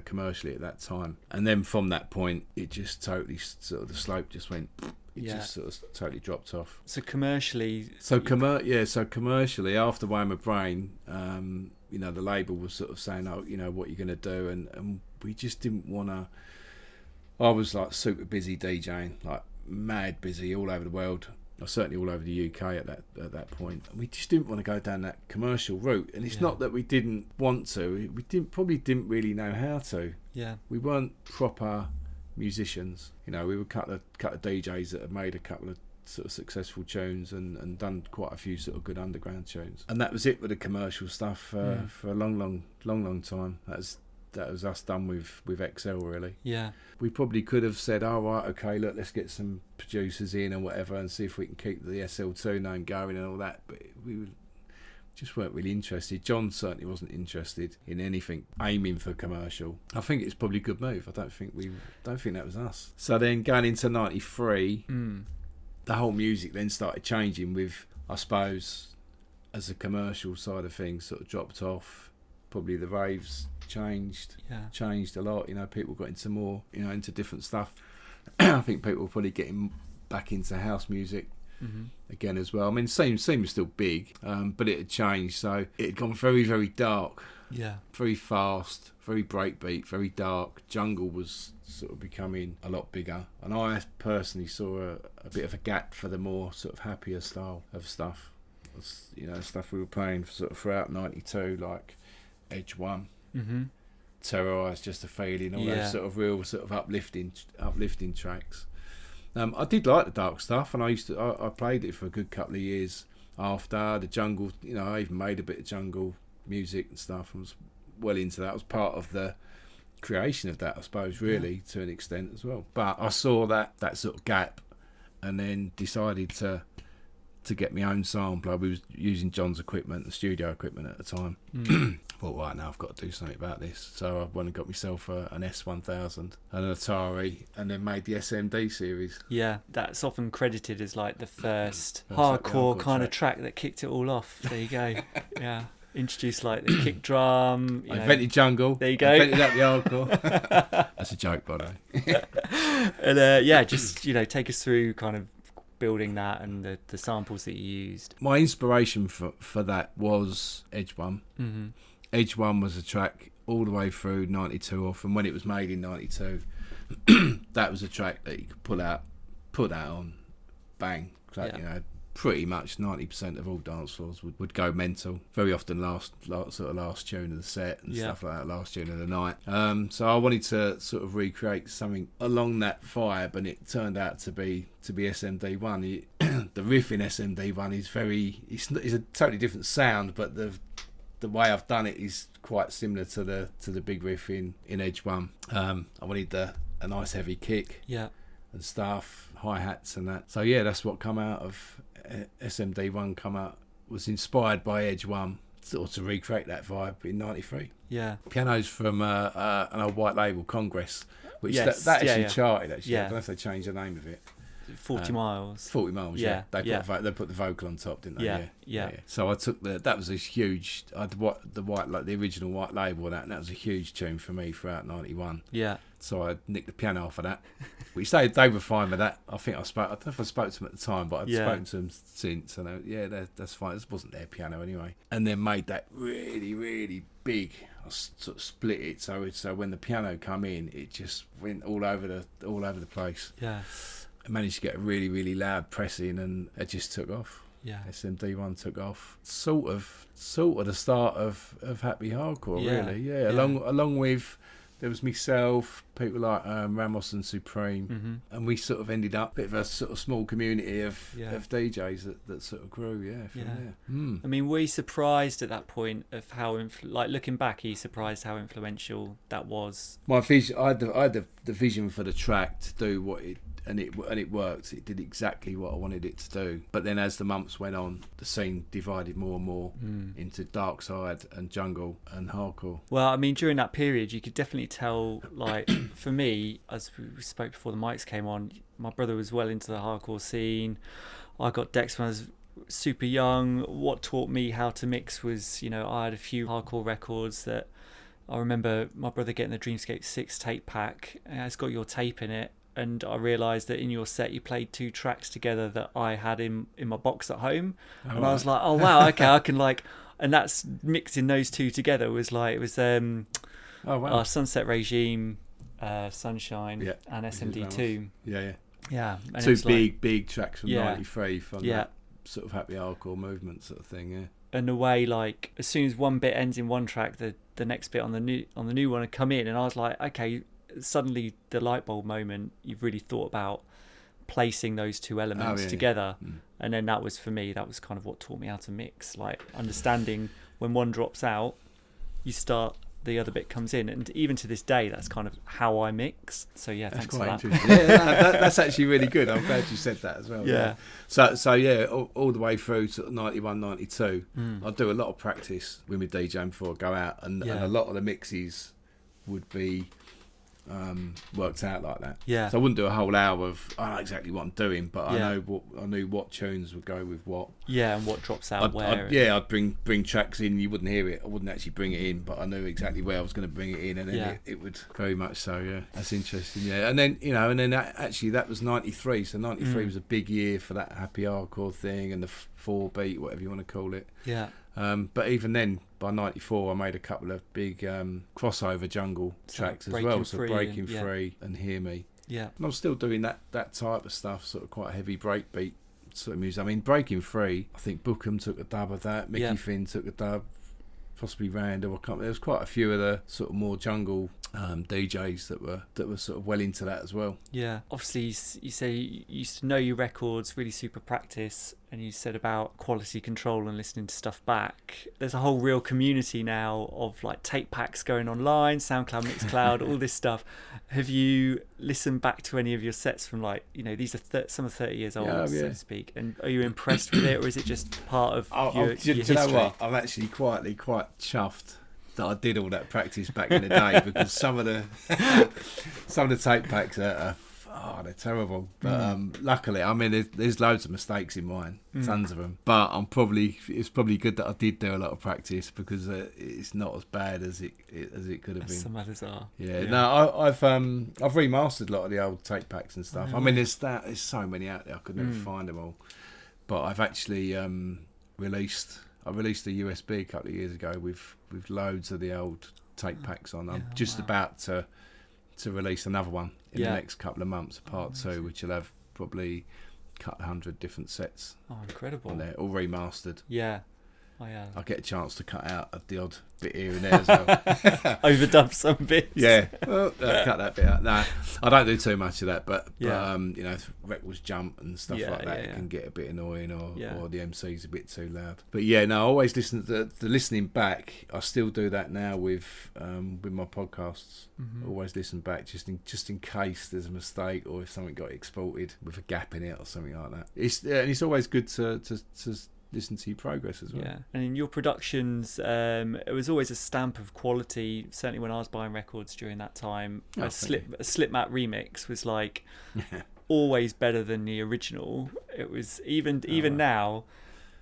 commercially at that time. And then from that point, it just totally sort of, the slope just went. It just sort of totally dropped off. So commercially, commercially after Whammer Brain, the label was sort of saying, "Oh, what you're going to do," and we just didn't want to. I was like super busy DJing, like mad busy all over the world, or certainly all over the UK at that point. And we just didn't want to go down that commercial route. And it's not that we didn't want to; we didn't really know how to. Yeah, we weren't proper musicians. We were a couple of DJs that had made a couple of sort of successful tunes and done quite a few sort of good underground tunes. And that was it with the commercial stuff for a long time. That was us done with XL, really. Yeah. We probably could have said, "Oh, right, okay, look, let's get some producers in and whatever and see if we can keep the SL2 name going and all that." But we just weren't really interested. John certainly wasn't interested in anything aiming for commercial. I think it's probably a good move. I don't think that was us. So then going into '93, the whole music then started changing with, I suppose, as the commercial side of things sort of dropped off, probably the raves changed a lot. People got into more, into different stuff. I think people were probably getting back into house music again as well. I mean, scene was still big, but it had changed. So it had gone very, very dark, very fast, very breakbeat, very dark. Jungle was sort of becoming a lot bigger, and I personally saw a bit of a gap for the more sort of happier style of stuff. Stuff we were playing sort of throughout '92, like Edge One, Terrorise, Just a Feeling, all those sort of real sort of uplifting tracks. I did like the dark stuff, and I played it for a good couple of years after the jungle. I even made a bit of jungle music and stuff. I was well into that. I was part of the creation of that, I suppose, really, to an extent as well. But I saw that sort of gap, and then decided to get my own sampler. We was using John's equipment, the studio equipment at the time. Thought, right, now I've got to do something about this. So I went and got myself an S1000 and an Atari, and then made the SMD series. Yeah, that's often credited as like the first hardcore kind of track that kicked it all off. There you go. Yeah. Introduced like the kick drum. I invented jungle. There you go. I invented up the hardcore. That's a joke, by the way. And just take us through kind of building that and the samples that you used. My inspiration for that was Edge One. Edge One was a track all the way through '92, or from when it was made in '92. That was a track that you could put that on, bang. Pretty much 90% of all dance floors would go mental. Very often last tune of the set and stuff like that, last tune of the night. So I wanted to sort of recreate something along that vibe, and it turned out to be SMD1. the riff in SMD1 is it's a totally different sound, but the way I've done it is quite similar to the big riff in Edge 1. I wanted a nice heavy kick and stuff, hi-hats and that. So yeah, that's what come out of SMD1 was inspired by Edge 1, sort of to recreate that vibe in 93. Yeah. Piano's from an old white label, Congress, which Yes. that actually charted, actually. Yeah. I don't know if they changed the name of it. 40 miles. 40 miles, Yeah, They put the vocal on top, didn't they? Yeah. So I took that was a huge, the original white label of that, and that was a huge tune for me throughout 91. Yeah. So I nicked the piano off of that. Which they were fine with that. I don't know if I spoke to them at the time, but I'd spoken to them since, and that's fine. This wasn't their piano anyway. And then made that really, really big. I sort of split it so when the piano come in, it just went all over the place. Yeah. I managed to get a really, really loud press in, and it just took off. Yeah. SMD1 took off. Sort of the start of Happy Hardcore, really. Yeah. Along with, there was myself, people like Ramos and Supreme, and we sort of ended up a bit of a sort of small community of DJs that sort of grew, from there. I mean, were you surprised at that point of how, looking back, are you surprised how influential that was? My vision, I had the vision for the track to do what it. And it worked. It did exactly what I wanted it to do. But then as the months went on, the scene divided more and more into dark side and jungle and hardcore. Well, I mean, during that period, you could definitely tell, like, for me, as we spoke before the mics came on, my brother was well into the hardcore scene. I got decks when I was super young. What taught me how to mix was, I had a few hardcore records that I remember my brother getting the Dreamscape 6 tape pack, and it's got your tape in it. And I realised that in your set you played 2 tracks together that I had in my box at home. I was like, oh wow, okay, I can and that's mixing those 2 together was Sunset Regime, Sunshine, and SMD2. Yeah. And 2 big tracks from 93 from that sort of happy hardcore movement sort of thing, yeah. And the way, as soon as one bit ends in one track, the next bit on the new one had come in, and I was like, okay. Suddenly the light bulb moment, you've really thought about placing those 2 elements together. And then that was, for me, that was kind of what taught me how to mix, understanding when one drops out, you start, the other bit comes in, and even to this day that's kind of how I mix. So that's thanks quite for that. That's actually really good. I'm glad you said that as well. So all the way through sort of 91, 92 I do a lot of practice with my DJing before I go out, and a lot of the mixes would be worked out like that. So I wouldn't do a whole hour of I know exactly what I'm doing, but I knew what tunes would go with what. And what drops out I'd bring tracks in. You wouldn't hear it. I wouldn't actually bring it in, but I knew exactly where I was going to bring it in, and then it would very much so. Yeah, that's interesting. Yeah, and then that was 93. So 93 was a big year for that happy hardcore thing and the 4-beat, whatever you want to call it. Yeah. But even then, by 94, I made a couple of big crossover jungle tracks as well. So Breaking Free and Hear Me. Yeah. And I'm still doing that type of stuff, sort of quite heavy breakbeat sort of music. I mean, Breaking Free, I think Bookham took a dub of that. Mickey Finn took a dub. Possibly Randall. There was quite a few of the sort of more jungle DJs that were sort of well into that as well. Yeah. Obviously, you say you used to know your records, really super practice, and you said about quality control and listening to stuff back. There's a whole real community now of tape packs going online, SoundCloud, Mixcloud, all this stuff. Have you listened back to any of your sets from these are some are 30 years old, so to speak, and are you impressed with it, or is it just part of your history? Do you know what? I'm actually quietly quite chuffed that I did all that practice back in the day, because some of the tape packs are they're terrible. But luckily, I mean, there's loads of mistakes in mine, tons of them. But it's probably good that I did do a lot of practice, because it's not as bad as it could have been. Some others are. Yeah. No, I've remastered a lot of the old tape packs and stuff. I mean, there's so many out there. I could never find them all. But I've actually released a USB a couple of years ago with loads of the old tape packs on. I'm just about to release another one in the next couple of months, part 2, which will have probably a couple of 100 different sets. Oh, incredible! On there, all remastered. Yeah, I get a chance to cut out the odd bit here and there as well. Overdub some bits. Yeah, well, cut that bit out. No, I don't do too much of that, but Yeah. you know, if records jump and stuff Yeah, like that, yeah, it can get a bit annoying, Yeah. or the MC's a bit too loud. But yeah, no, I always listen to the listening back. I still do that now with my podcasts. Always listen back just in case there's a mistake, or if something got exported with a gap in it or something like that. And it's always good to listen to your progress as well. Yeah, and in your productions, it was always a stamp of quality. Certainly, when I was buying records during that time, a Slipmatt remix was like always better than the original. It was even now,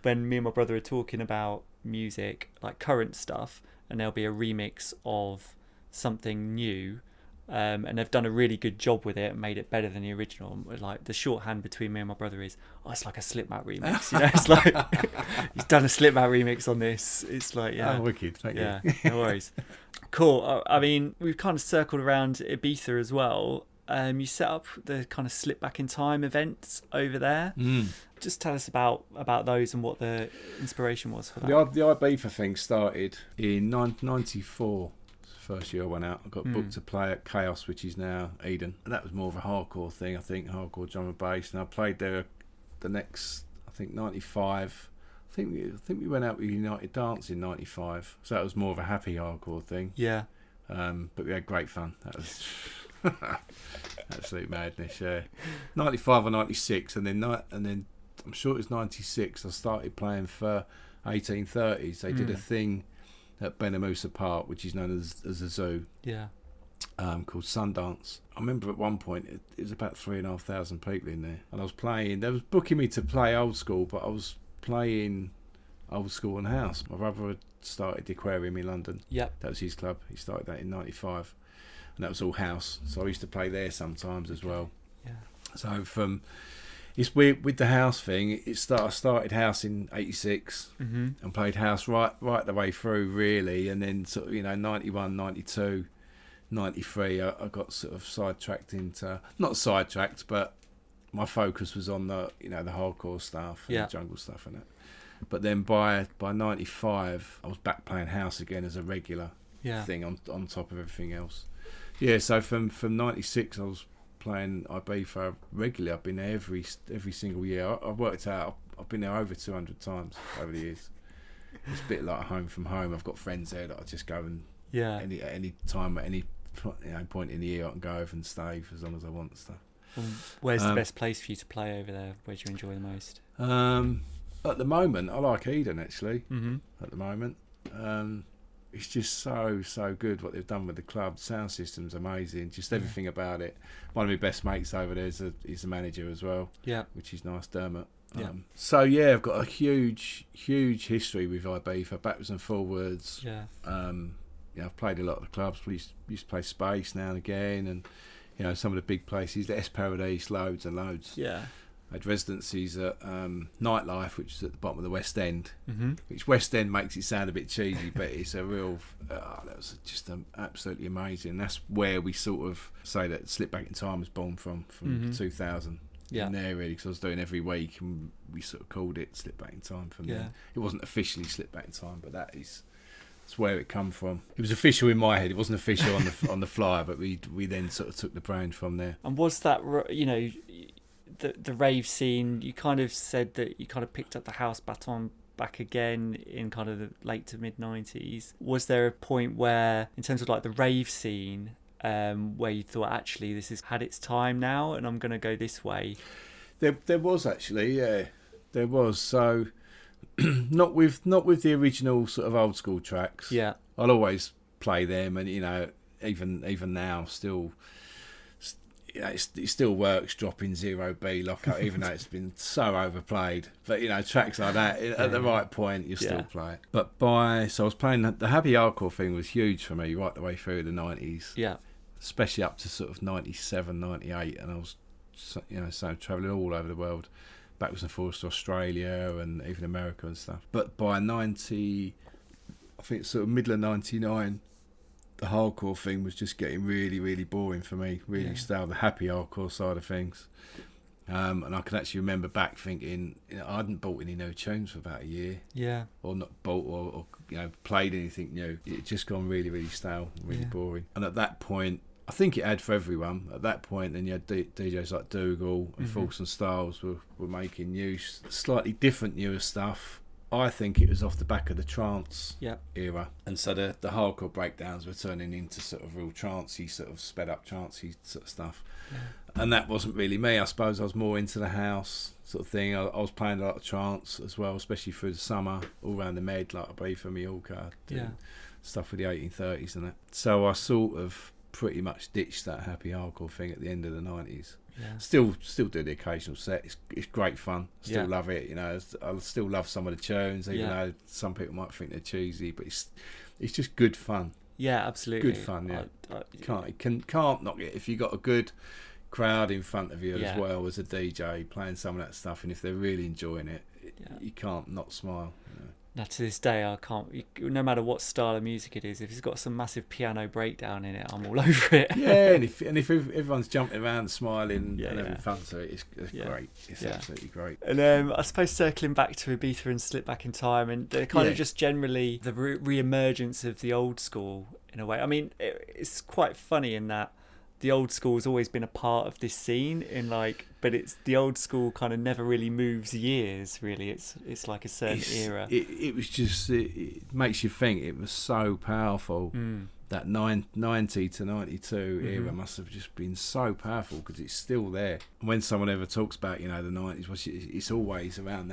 when me and my brother are talking about music, like current stuff, and there'll be a remix of something new. And they've done a really good job with it and made it better than the original. Like the shorthand between me and my brother is, it's like a Slipmatt remix. You know, it's like he's done a Slipmatt remix on this. It's like, yeah, wicked, thank you. Yeah, no worries. Cool. I mean, we've kind of circled around Ibiza as well. You set up the kind of Slip Back in Time events over there. Just tell us about those and what the inspiration was for that. The Ibiza thing started in 94. First year I went out, I got booked to play at Chaos, which is now Eden, and that was more of a hardcore thing, I think, hardcore drum and bass. And I played there the next, I think, 95. I think we went out with United Dance in 95, so that was more of a happy hardcore thing. Yeah. But we had great fun. That was absolute madness. Yeah. 95 or 96, and then I'm sure it was 96. I started playing for 1830s. They did a thing at Benamusa Park, which is known as a zoo, called Sundance. I remember at one point it was about 3,500 people in there, and I was playing. They was booking me to play old school, but I was playing old school and house. My brother had started the Aquarium in London. That was his club. He started that in 95, and that was all house. So I used to play there sometimes as well. So it's weird with the house thing. I started house in 86 and played house right the way through, really. And then sort of, 91, 92, 93, I got sort of sidetracked into, not sidetracked, but my focus was on the hardcore stuff and the jungle stuff and that. But then by 95, I was back playing house again as a regular thing on top of everything else. Yeah, so from 96, I was playing Ibiza regularly. I've been there every single year. I've worked out I've been there over 200 times over the years. It's a bit like home from home. I've got friends there that I just go and at any time, at any point in the year, I can go over and stay for as long as I want and stuff. Where's the best place for you to play over there? Where do you enjoy the most? At the moment, I like Eden actually. At the moment, it's just so good what they've done with the club. Sound system's amazing, just everything about it. One of my best mates over there is the manager as well, which is nice, Dermot. So yeah, I've got a huge history with Ibiza, backwards and forwards. I've played a lot of the clubs. We used to play Space now and again, and some of the big places, the S Paradise, loads and loads. I had residencies at Nightlife, which is at the bottom of the West End, which West End makes it sound a bit cheesy, but it's a real, that was just absolutely amazing. That's where we sort of say that Slip Back in Time was born from 2000. In there, really, because I was doing every week, and we sort of called it Slip Back in Time from there. It wasn't officially Slip Back in Time, but that's where it come from. It was official in my head. It wasn't official on the flyer, but we then sort of took the brand from there. And was that, the rave scene, you kind of said that you kind of picked up the house baton back again in kind of the late to mid 90s. Was there a point where, in terms of like the rave scene, where you thought, actually, this has had its time now and I'm going to go this way? There was actually, there was. So not with the original sort of old school tracks. I'll always play them, and even now still. It still works, dropping 0B lockout, even though it's been so overplayed. But tracks like that at the right point, you still play it. But so I was playing the happy hardcore thing was huge for me right the way through the 90s. Especially up to sort of 97, 98, and I was so travelling all over the world, backwards and forwards to Australia and even America and stuff. But by 90, I think sort of middle of 99. The hardcore thing was just getting really, really boring for me. Really stale. The happy hardcore side of things. And I can actually remember back thinking, I hadn't bought any new tunes for about a year. Yeah. Or not bought or played anything new. It just gone really, really stale, really boring. And at that point, I think it had for everyone. At that point, then you had DJs like Dougal and Force and Styles were making new, slightly different, newer stuff. I think it was off the back of the trance era. And so the hardcore breakdowns were turning into sort of real trancey, sort of sped up trancey sort of stuff. Yeah. And that wasn't really me. I suppose I was more into the house sort of thing. I was playing a lot of trance as well, especially through the summer, all around the Med, like Ibiza, Mallorca, stuff with the 1830s and that. So I sort of pretty much ditched that happy hardcore thing at the end of the 90s. Yeah. Still do the occasional set. It's great fun. Still love it. I still love some of the tunes, even though some people might think they're cheesy. But it's just good fun. Yeah, absolutely. Good fun. Yeah, can't knock it if you got a good crowd in front of you as well as a DJ playing some of that stuff, and if they're really enjoying it, you can't not smile. Now, to this day, I can't. No matter what style of music it is, if it's got some massive piano breakdown in it, I'm all over it. Yeah, and if everyone's jumping around, smaling, and having fun to it, it's great. It's absolutely great. And I suppose circling back to Ibiza and Slip Back in Time, and kind of just generally the re-emergence of the old school in a way. I mean, it's quite funny in that the old school has always been a part of this scene but it's the old school kind of never really moves years, really. It's like a certain era. It was just, it makes you think it was so powerful. That 90 to 92 era must have just been so powerful because it's still there. When someone ever talks about, the 90s, it's always around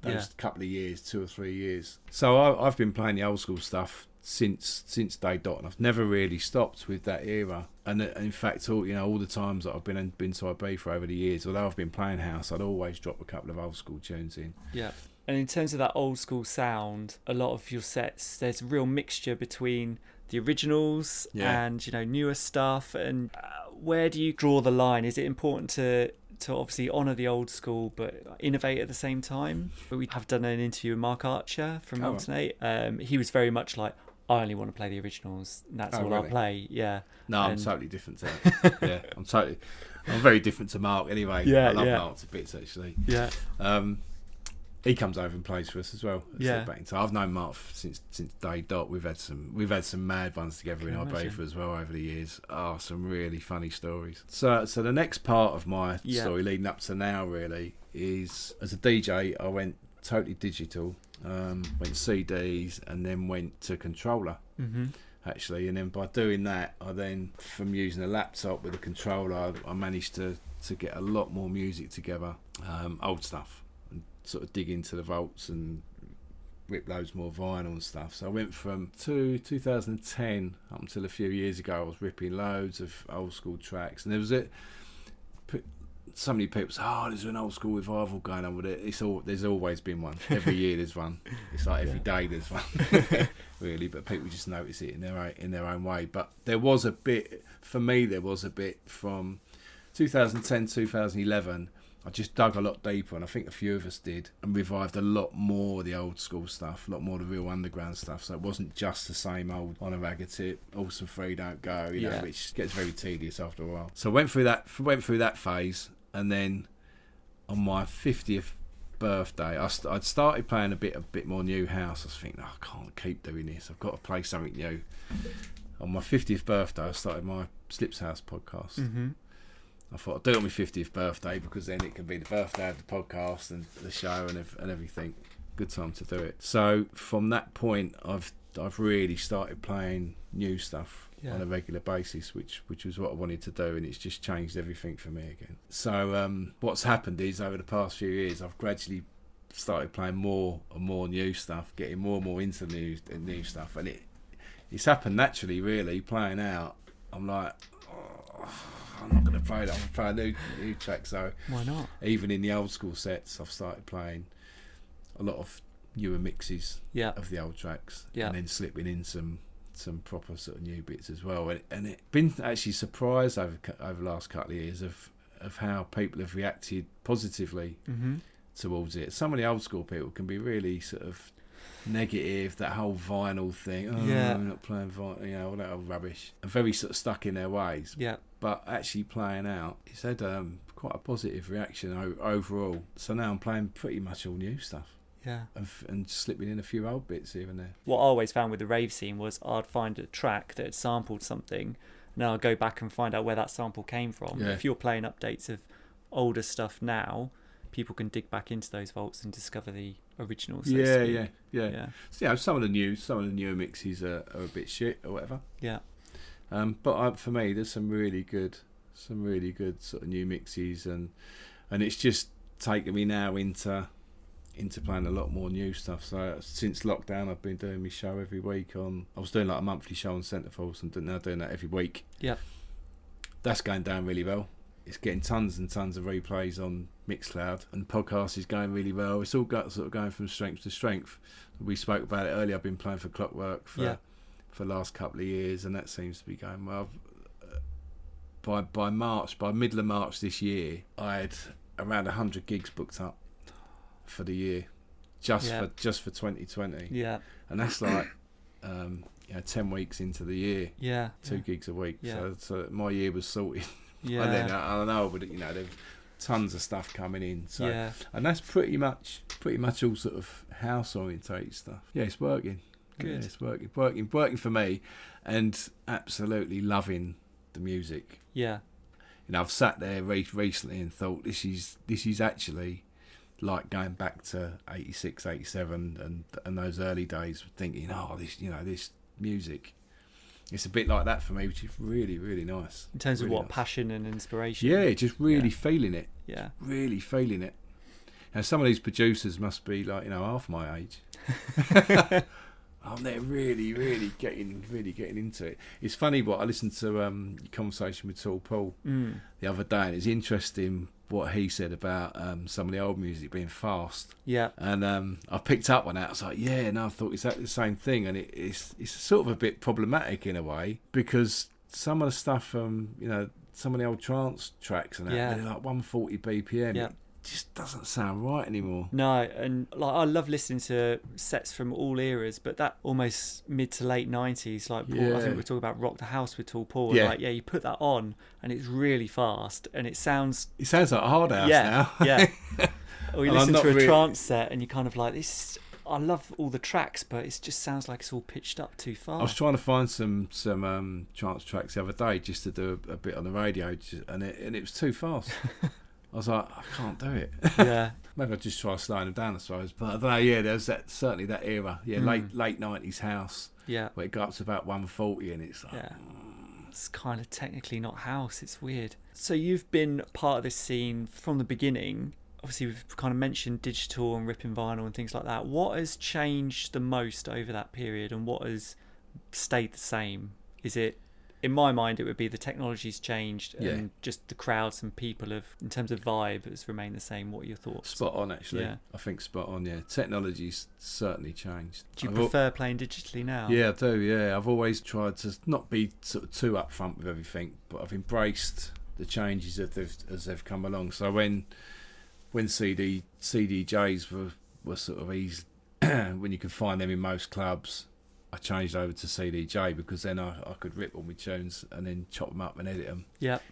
those couple of years, 2 or 3 years. So I've been playing the old school stuff since day dot, and I've never really stopped with that era. And in fact, all the times that I've been to Ibiza over the years, although I've been playing house, I'd always drop a couple of old school tunes in. Yeah. And in terms of that old school sound, a lot of your sets, there's a real mixture between the originals and newer stuff. And where do you draw the line? Is it important to obviously honour the old school but innovate at the same time? But we have done an interview with Mark Archer from Mountain. He was very much like, I only want to play the originals. And that's all really? I'll play. Yeah. No, I'm totally different to that. I'm very different to Mark anyway. I love Mark to bits actually. Yeah. He comes over and plays for us as well. I've known Mark since day dot. We've had some mad ones together in Ibiza as well over the years. Some really funny stories. So the next part of my story leading up to now really is, as a DJ, I went totally digital. Went CDs and then went to controller. Actually, and then by doing that, I then, from using a laptop with a controller, I managed to get a lot more music together, old stuff, and sort of dig into the vaults and rip loads more vinyl and stuff. So I went from 2010 up until a few years ago, I was ripping loads of old school tracks, and there was so many people say, there's an old school revival going on with it. There's always been one. Every year there's one. It's like every day there's one, really. But people just notice it in their own way. But there was a bit from 2010, 2011. I just dug a lot deeper, and I think a few of us did, and revived a lot more of the old school stuff, a lot more of the real underground stuff. So it wasn't just the same old On a Ragga Tip, Awesome Free Don't Go, which gets very tedious after a while. So I went through that phase, and then on my 50th birthday, I'd started playing a bit more new house. I was thinking, I can't keep doing this. I've got to play something new. On my 50th birthday, I started my Slips House podcast. I thought I'd do it on my 50th birthday because then it can be the birthday of the podcast and the show and everything. Good time to do it. So from that point, I've really started playing new stuff on a regular basis, which was what I wanted to do, and it's just changed everything for me again. So what's happened is, over the past few years, I've gradually started playing more and more new stuff, getting more and more into the new stuff, and it's happened naturally, really. Playing out, I'm like, I'm not going to play that. I'm going to play a new track. So why not? Even in the old school sets, I've started playing a lot of newer mixes of the old tracks, and then slipping in some proper sort of new bits as well. And it's been actually surprised over the last couple of years of how people have reacted positively towards it. Some of the old school people can be really sort of negative, that whole vinyl thing. I'm not playing vinyl, all that old rubbish. And very sort of stuck in their ways. Yeah. but actually playing out, it's had quite a positive reaction overall. So now I'm playing pretty much all new stuff. Yeah. And slipping in a few old bits here and there. What I always found with the rave scene was I'd find a track that had sampled something, and I'd go back and find out where that sample came from. Yeah. If you're playing updates of older stuff now, people can dig back into those vaults and discover the original. So Yeah. So, some of the newer mixes are a bit shit or whatever. Yeah. But for me, there's some really good sort of new mixes, and it's just taken me now into playing a lot more new stuff. So since lockdown, I've been doing my show every week I was doing like a monthly show on Centreforce, and now doing that every week. Yeah. That's going down really well. It's getting tons and tons of replays on Mixcloud, and the podcast is going really well. It's all got sort of going from strength to strength. We spoke about it earlier. I've been playing for Clockwork for the last couple of years, and that seems to be going well. By middle of March this year, I had around 100 gigs booked up for the year, just for 2020. Yeah. And that's like 10 weeks into the year. Yeah. 2 gigs a week. Yeah. So my year was sorted. Yeah. And then I don't know, but there's tons of stuff coming in. So and that's pretty much all sort of house orientated stuff. Yeah, it's working. Good. Yeah, it's working for me, and absolutely loving the music. Yeah. I've sat there recently and thought this is actually like going back to 86, 87 and those early days, thinking, this music. It's a bit like that for me, which is really, really nice. In terms really of nice. Passion and inspiration. Yeah, just really feeling it. Yeah. Really feeling it. Now, some of these producers must be like, half my age. And they're really, really getting into it. It's funny what I listened to your conversation with Tall Paul the other day, and it's interesting what he said about some of the old music being fast. Yeah. And I picked up on that. I was like, I thought exactly the same thing, and it's sort of a bit problematic in a way, because some of the stuff from some of the old trance tracks and that, they're like 140 BPM. Yeah. It just doesn't sound right anymore. No, and like I love listening to sets from all eras, but that almost mid to late 90s, like Paul, I think we were talking about Rock the House with Tall Paul. Yeah. You put that on and it's really fast and it sounds like Hard House now. Yeah. Or you listen to a really... trance set and you're kind of like, this. I love all the tracks, but it just sounds like it's all pitched up too far. I was trying to find some trance tracks the other day just to do a bit on the radio, and it was too fast. I was like, I can't do it. Yeah. Maybe I'll just try slowing them down, I suppose. But I don't know, there's certainly that era. Yeah, late 90s house. Yeah. Where it got up to about 140 and it's like... Yeah. It's kind of technically not house. It's weird. So you've been part of this scene from the beginning. Obviously, we've kind of mentioned digital and ripping vinyl and things like that. What has changed the most over that period and what has stayed the same? Is it... In my mind, it would be the technology's changed and just the crowds and people in terms of vibe, has remained the same. What are your thoughts? Spot on, actually. Yeah. I think spot on, yeah. Technology's certainly changed. Do you prefer playing digitally now? Yeah, I do, yeah. I've always tried to not be sort of too upfront with everything, but I've embraced the changes as they've come along. So when CDJs were sort of easy, when you could find them in most clubs, I changed over to CDJ because then I could rip all my tunes and then chop them up and edit them,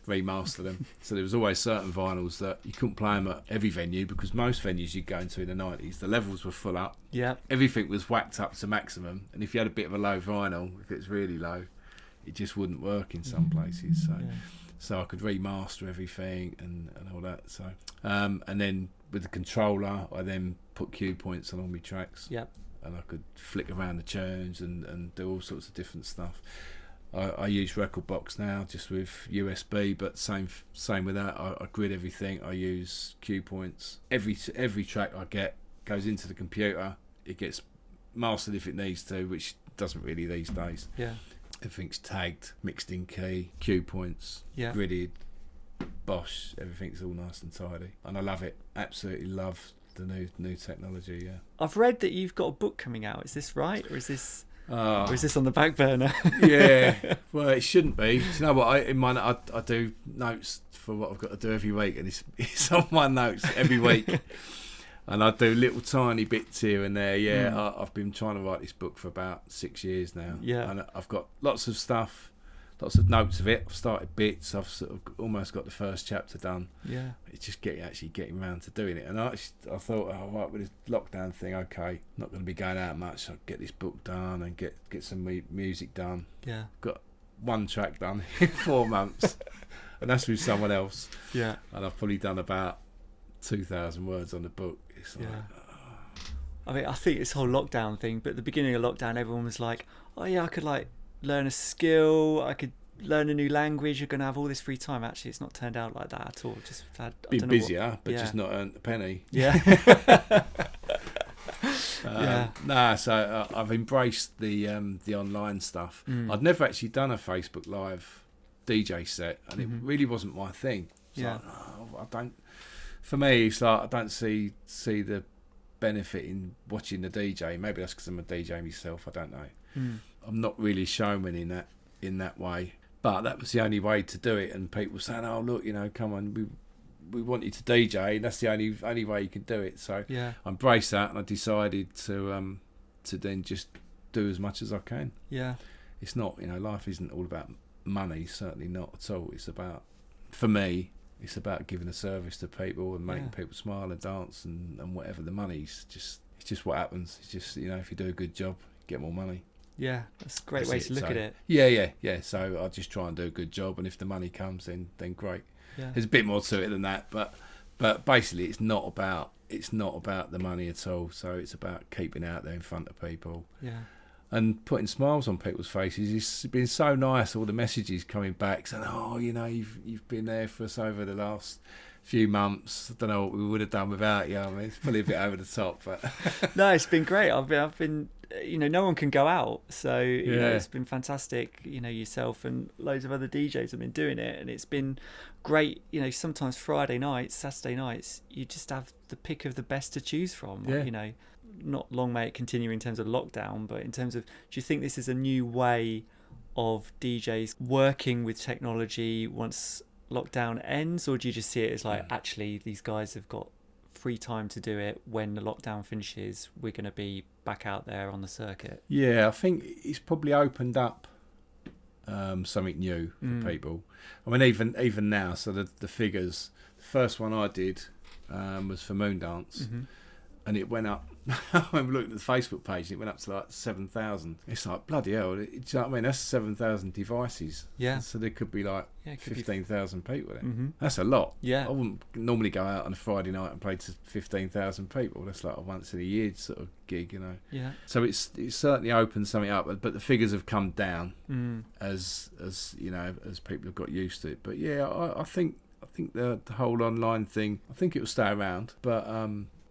remaster them. So there was always certain vinyls that you couldn't play them at every venue, because most venues you'd go into in the 90s, the levels were full up. Yeah. Everything was whacked up to maximum, and if you had a bit of a low vinyl, if it's really low, it just wouldn't work in some places. So I could remaster everything and all that. So and then with the controller, I then put cue points on all my tracks. Yep. And I could flick around the tunes and do all sorts of different stuff. I use Record Box now, just with USB, but same with that. I grid everything. I use cue points. Every track I get goes into the computer. It gets mastered if it needs to, which doesn't really these days. Yeah. Everything's tagged, mixed in key, cue points, gridded, Bosch. Everything's all nice and tidy, and I love it. Absolutely love the new technology. Yeah. I've read that you've got a book coming out. Is this right, or is this on the back burner? Yeah. Well, it shouldn't be. You know what? I do notes for what I've got to do every week, and it's on my notes every week. And I do little tiny bits here and there. Yeah, I've been trying to write this book for about 6 years now. Yeah. And I've got lots of stuff lots of notes of it. I've started bits. I've sort of almost got the first chapter done. Yeah. It's just actually getting around to doing it. And I thought, oh, right, with this lockdown thing, okay, not going to be going out much. I'll get this book done and get some music done. Yeah. Got one track done in 4 months, and that's with someone else. Yeah. And I've probably done about 2,000 words on the book. It's like, I mean, I think this whole lockdown thing, but at the beginning of lockdown, everyone was like, oh yeah, I could like learn a skill, I could learn a new language, you're going to have all this free time. Actually, it's not turned out like that at all. Just had, been busier, but just not earned a penny. Yeah. Nah, so I've embraced the online stuff. I'd never actually done a Facebook Live DJ set, and it really wasn't my thing. It's like, I don't. For me, it's like I don't see the benefit in watching the DJ. Maybe that's because I'm a DJ myself. I don't know. I'm not really showman in that way. But that was the only way to do it, and people saying, "Oh, look, come on, we want you to DJ, and that's the only way you can do it." So I embraced that, and I decided to then just do as much as I can. Yeah, it's not, life isn't all about money. Certainly not at all. It's about, for me, it's about giving a service to people and making people smile and dance and whatever. The money's it's just what happens. It's just, if you do a good job, you get more money. Yeah, that's a great way to look at it. Yeah. So I just try and do a good job, and if the money comes, then great. Yeah. There's a bit more to it than that, but basically it's not about the money at all. So it's about keeping out there in front of people. Yeah. And putting smiles on people's faces. It's been so nice, all the messages coming back saying, "Oh, you've been there for us over the last few months. I don't know what we would have done without you." I mean, it's probably a bit over the top, but no, it's been great. I've been no one can go out, so it's been fantastic. Yourself and loads of other DJs have been doing it, and it's been great. Sometimes Friday nights, Saturday nights, you just have the pick of the best to choose from. Yeah. Not long may it continue in terms of lockdown, but in terms of, do you think this is a new way of DJs working with technology once lockdown ends, or do you just see it as like, actually these guys have got free time to do it? When the lockdown finishes, we're going to be back out there on the circuit? Yeah, I think it's probably opened up something new for people. I mean, even now, so the figures, the first one I did was for Moondance, and it went up. I remember looking at the Facebook page, and it went up to like 7,000. It's like, bloody hell, do you know what I mean? That's 7,000 devices. Yeah. So there could be like 15,000 people there. That's a lot. Yeah. I wouldn't normally go out on a Friday night and play to 15,000 people. That's like a once in a year sort of gig, Yeah. So it's certainly opened something up, but the figures have come down as people have got used to it. But yeah, I think the whole online thing, I think it will stay around, but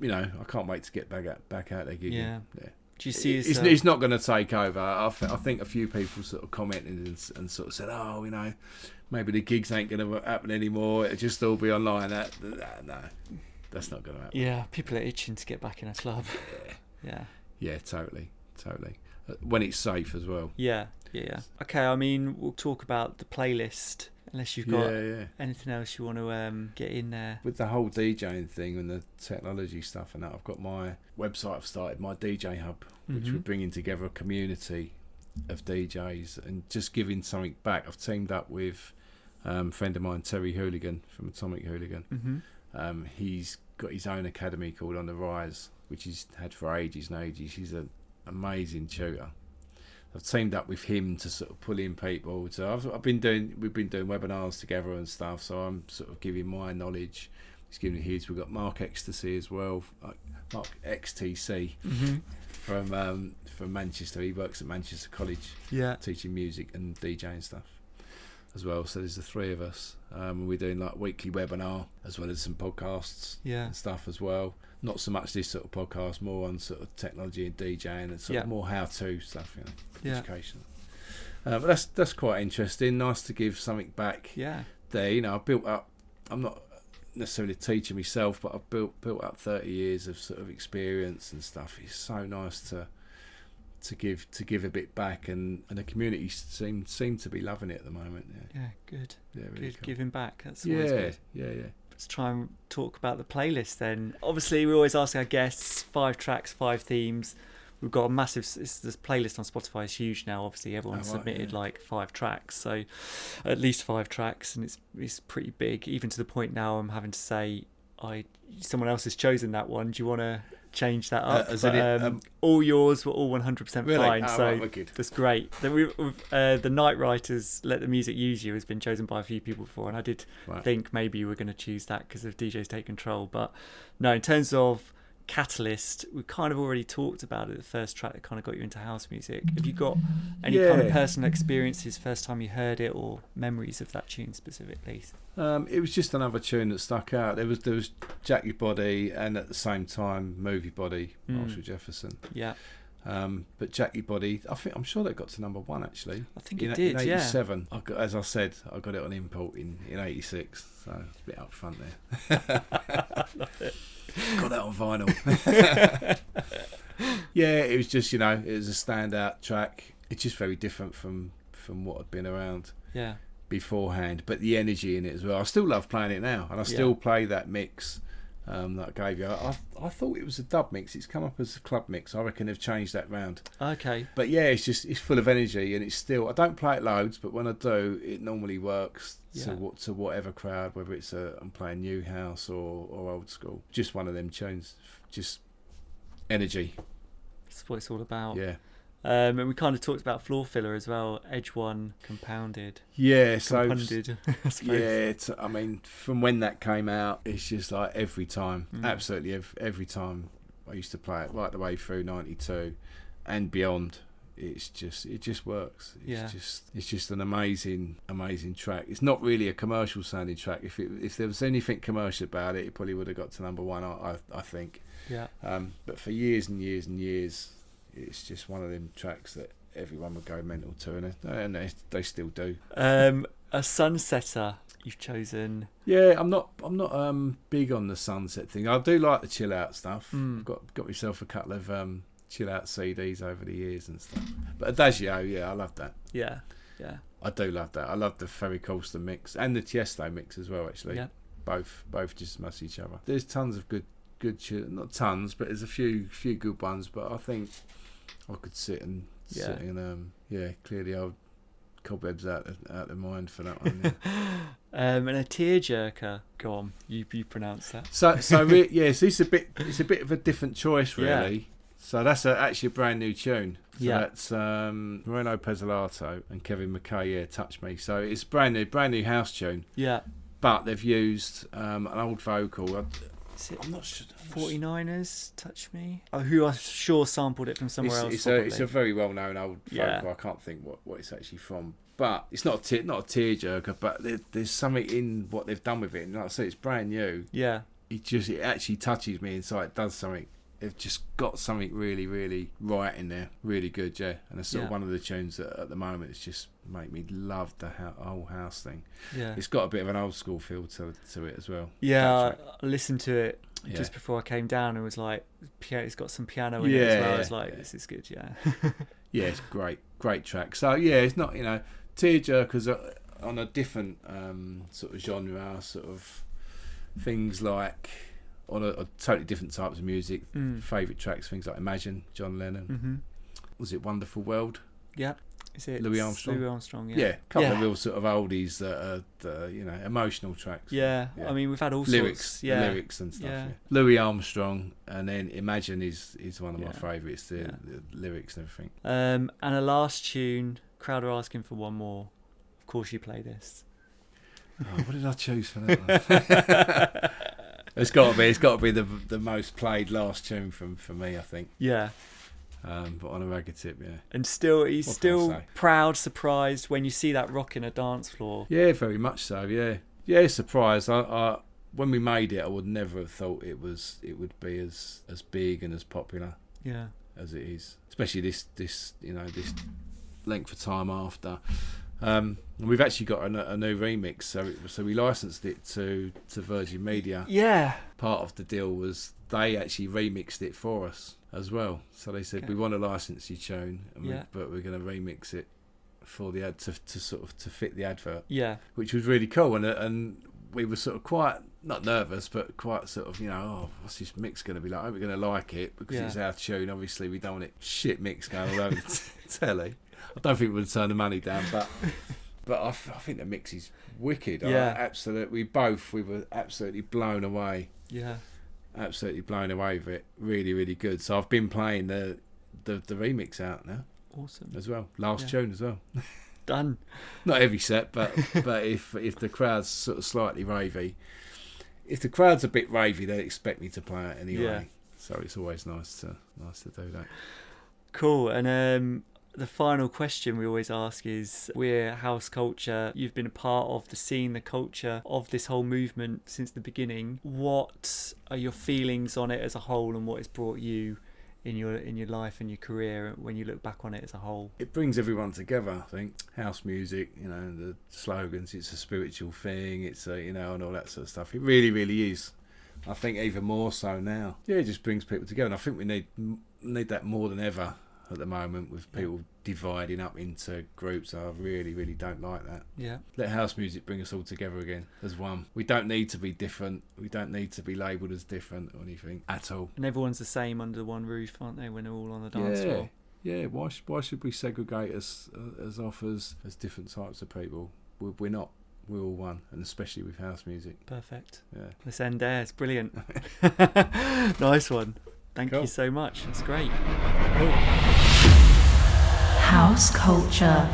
I can't wait to get back out there gigging. Yeah. Do you see it's not going to take over. I think a few people sort of commented and sort of said, "Oh, maybe the gigs ain't going to happen anymore. It'll just all be online." No, that's not going to happen. Yeah, people are itching to get back in a club. Yeah, totally. When it's safe as well. Yeah. Okay, I mean, we'll talk about the playlist. Unless you've got anything else you want to get in there. With the whole DJing thing and the technology stuff and that, I've got my website. I've started my DJ Hub, which we're bringing together a community of DJs and just giving something back. I've teamed up with a friend of mine, Terry Hooligan from Atomic Hooligan. He's got his own academy called On The Rise, which he's had for ages and ages. He's an amazing tutor. I've teamed up with him to sort of pull in people. So we've been doing webinars together and stuff. So I'm sort of giving my knowledge. He's giving his. We've got Mark Ecstasy as well, Mark XTC from Manchester. He works at Manchester College, teaching music and DJing stuff as well. So there's the three of us. We're doing like weekly webinar as well as some podcasts and stuff as well. Not so much this sort of podcast, more on sort of technology and DJing and sort of more how-to stuff, education. But that's quite interesting. Nice to give something back. Yeah. There, I built up. I'm not necessarily a teacher myself, but I've built up 30 years of sort of experience and stuff. It's so nice to give a bit back, and the community seem to be loving it at the moment. Yeah, good. Yeah, really good. Cool. Giving back. That's always good. Yeah. Let's try and talk about the playlist then. Obviously, we always ask our guests 5 tracks, 5 themes. we've got a massive. This playlist on Spotify is huge now. Obviously, everyone submitted yeah. like 5 tracks, so at least 5 tracks, and it's pretty big. Even to the point now, I'm having to say, someone else has chosen that one. Do you want to change that up? All yours were all 100% really? fine, so right, that's great. The Night Writers Let the Music Use You has been chosen by a few people before, and I did think maybe you were going to choose that because of DJs Take Control, but no, in terms of catalyst, we kind of already talked about it, the first track that kind of got you into house music. Have you got any kind of personal experiences first time you heard it, or memories of that tune specifically? It was just another tune that stuck out. There was Jack Your Body, and at the same time Movie Body, Marshall Jefferson. Yeah. But Jack Your Body, I'm sure that got to number 1 actually. I think it did. In 87. Yeah. As I said, I got it on import in 86, so it's a bit up front there. Love it. Got that on vinyl. Yeah, it was just, it was a standout track. It's just very different from what had been around beforehand, but the energy in it as well. I still love playing it now, and I still play that mix that I gave you. I thought it was a dub mix. It's come up as a club mix. I reckon they've changed that round. Okay. But yeah, it's full of energy, and it's still, I don't play it loads, but when I do, it normally works to whatever crowd, whether it's I'm playing new house or old school. Just one of them tunes, just energy. That's what it's all about. Yeah. And we kind of talked about floor filler as well. Edge One, Compounded. Yeah, Compounded, I suppose. I mean, from when that came out, it's just like every time, absolutely every time I used to play it, right the way through 92 and beyond. It just works. It's just an amazing track. It's not really a commercial sounding track. If there was anything commercial about it, it probably would have got to number 1. I think. Yeah. But for years and years and years, it's just one of them tracks that everyone would go mental to, and they still do. A Sunsetter you've chosen. Yeah, I'm not big on the sunset thing. I do like the chill out stuff. I've got myself a couple of chill out CDs over the years and stuff. But Adagio, I love that. Yeah. I do love that. I love the Ferry Colston mix and the Tiesto mix as well. Actually, both just must each other. There's tons of good not tons, but there's a few good ones. But I think I could sit and clear the old cobwebs out of mind for that one. Yeah. And a tearjerker. Go on, you pronounce that. So it's a bit of a different choice, really. Yeah. So that's actually a brand new tune. So that's Moreno Pezzolato and Kevin McKay. Touch Me. So it's brand new house tune. Yeah. But they've used an old vocal. I'm not sure. 49ers, Touch Me. Who I'm sure sampled it from somewhere else. It's a very well known old vocal. I can't think what it's actually from. But it's not a tearjerker. But there's something in what they've done with it. And like I say, it's brand new. Yeah. It actually touches me inside. It does something. They've just got something really, really right in there. Really good, yeah. And it's sort of one of the tunes that at the moment it's just make me love the whole house thing. Yeah. It's got a bit of an old school feel to it as well. Yeah, I listened to it just before I came down and was like, it's got some piano in it as well. I was like, this is good, yeah. Yeah, it's great track. So yeah, it's not, tearjerkers on a different sort of genre, sort of things like on a totally different types of music. Favourite tracks, things like Imagine, John Lennon. Was it Wonderful World? Yeah. Is it Louis Armstrong? Louis Armstrong, yeah. Yeah, a couple of real sort of oldies that are, emotional tracks. Yeah. I mean, we've had all sorts. Lyrics and stuff. Yeah. Louis Armstrong, and then Imagine is one of my favourites, the lyrics and everything. And a last tune, crowd are asking for one more. Of course you play this. What did I choose for that one? It's got to be the most played last tune for me, I think. Yeah. But on a ragged tip, yeah. And he's still proud, surprised when you see that rocking a dance floor. Yeah, very much so. Yeah, yeah, surprised. I when we made it, I would never have thought it would be as big and as popular. Yeah. As it is, especially this length of time after. And we've actually got a new remix, so we licensed it to Virgin Media. Yeah. Part of the deal was they actually remixed it for us as well. So they said, we want to license your tune, but we're going to remix it for the ad to fit the advert. Yeah. Which was really cool, and we were sort of quite, not nervous, but quite sort of, oh, what's this mix going to be like? I hope we're going to like it, because it's our tune. Obviously, we don't want it shit mix going all over the telly. I don't think we would turn the money down, but I think the mix is wicked. Yeah. We were absolutely blown away. Yeah. Absolutely blown away with it. Really, really good. So I've been playing the remix out now. Awesome. As well. Last tune as well. Done. Not every set, but if the crowd's sort of slightly ravey, if the crowd's a bit ravey, they expect me to play it anyway. Yeah. So it's always nice to do that. Cool. And the final question we always ask is, we're House Culture. You've been a part of the scene, the culture of this whole movement since the beginning. What are your feelings on it as a whole, and what it's brought you in your life and your career when you look back on it as a whole? It brings everyone together, I think. House music, the slogans, it's a spiritual thing, it's and all that sort of stuff. It really, really is. I think even more so now. Yeah, it just brings people together, and I think we need that more than ever at the moment, with people dividing up into groups. I really, really don't like that. Yeah. Let house music bring us all together again as one. We don't need to be different. We don't need to be labelled as different or anything at all. And everyone's the same under one roof, aren't they, when they're all on the dance floor? Yeah, why should we segregate us as offers, as different types of people? We're not. We're all one, and especially with house music. Perfect. Yeah. Let's end there. It's brilliant. Nice one. Thank you so much. That's great. Cool. House Culture.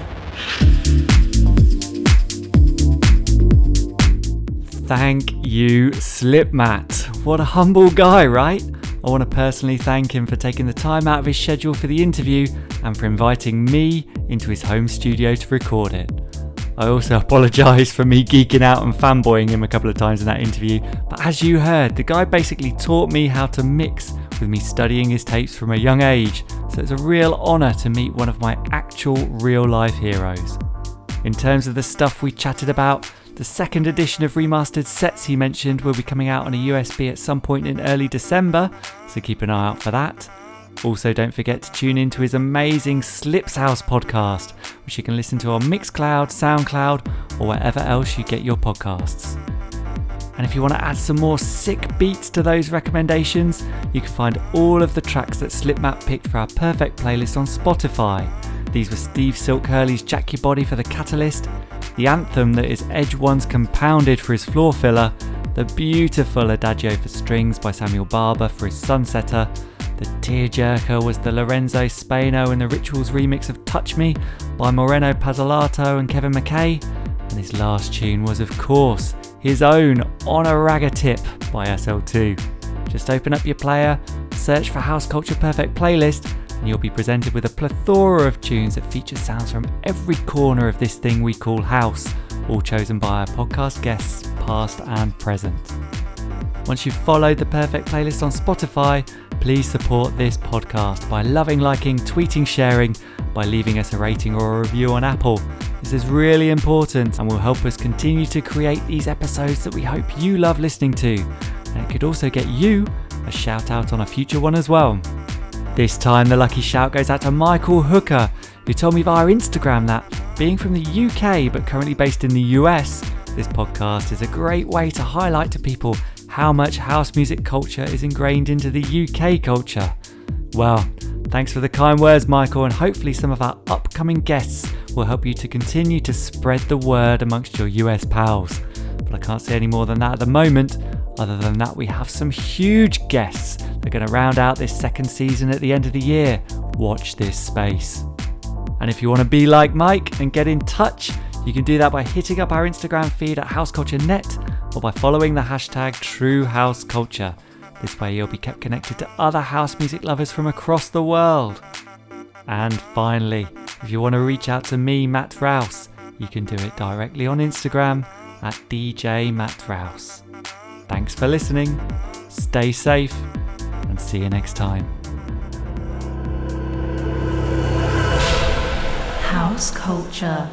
Thank you, Slipmatt. What a humble guy, right? I want to personally thank him for taking the time out of his schedule for the interview and for inviting me into his home studio to record it. I also apologise for me geeking out and fanboying him a couple of times in that interview, but as you heard, the guy basically taught me how to mix with me studying his tapes from a young age, so it's a real honour to meet one of my actual real life heroes. In terms of the stuff we chatted about, the second edition of remastered sets he mentioned will be coming out on a USB at some point in early December, so keep an eye out for that. Also, don't forget to tune in to his amazing Slips House podcast, which you can listen to on Mixcloud, Soundcloud, or wherever else you get your podcasts. And if you want to add some more sick beats to those recommendations, you can find all of the tracks that Slipmatt picked for our perfect playlist on Spotify. These were Steve Silk Hurley's Jack Your Body for the Catalyst, the anthem that is Edge One's Compounded for his Floor Filler, the beautiful Adagio for Strings by Samuel Barber for his Sunsetter, the tearjerker was the Lorenzo Spano and the Rituals remix of Touch Me by Moreno Pazolato and Kevin McKay, and his last tune was, of course, his own On a Ragga Tip by SL2. Just open up your player, search for House Culture Perfect Playlist, and you'll be presented with a plethora of tunes that feature sounds from every corner of this thing we call house, all chosen by our podcast guests, past and present. Once you've followed the Perfect Playlist on Spotify, please support this podcast by loving, liking, tweeting, sharing, by leaving us a rating or a review on Apple. This is really important and will help us continue to create these episodes that we hope you love listening to. And it could also get you a shout out on a future one as well. This time the lucky shout goes out to Michael Hooker, who told me via Instagram that, being from the UK but currently based in the US, this podcast is a great way to highlight to people how much house music culture is ingrained into the UK culture. Well, thanks for the kind words, Michael, and hopefully some of our upcoming guests will help you to continue to spread the word amongst your US pals. But I can't say any more than that at the moment. Other than that, we have some huge guests that are going to round out this second season at the end of the year. Watch this space. And if you want to be like Mike and get in touch, you can do that by hitting up our Instagram feed at HouseCultureNet or by following the hashtag TrueHouseCulture. This way you'll be kept connected to other house music lovers from across the world. And finally, if you want to reach out to me, Matt Rouse, you can do it directly on Instagram at DJ Matt Rouse. Thanks for listening, stay safe, and see you next time. House Culture.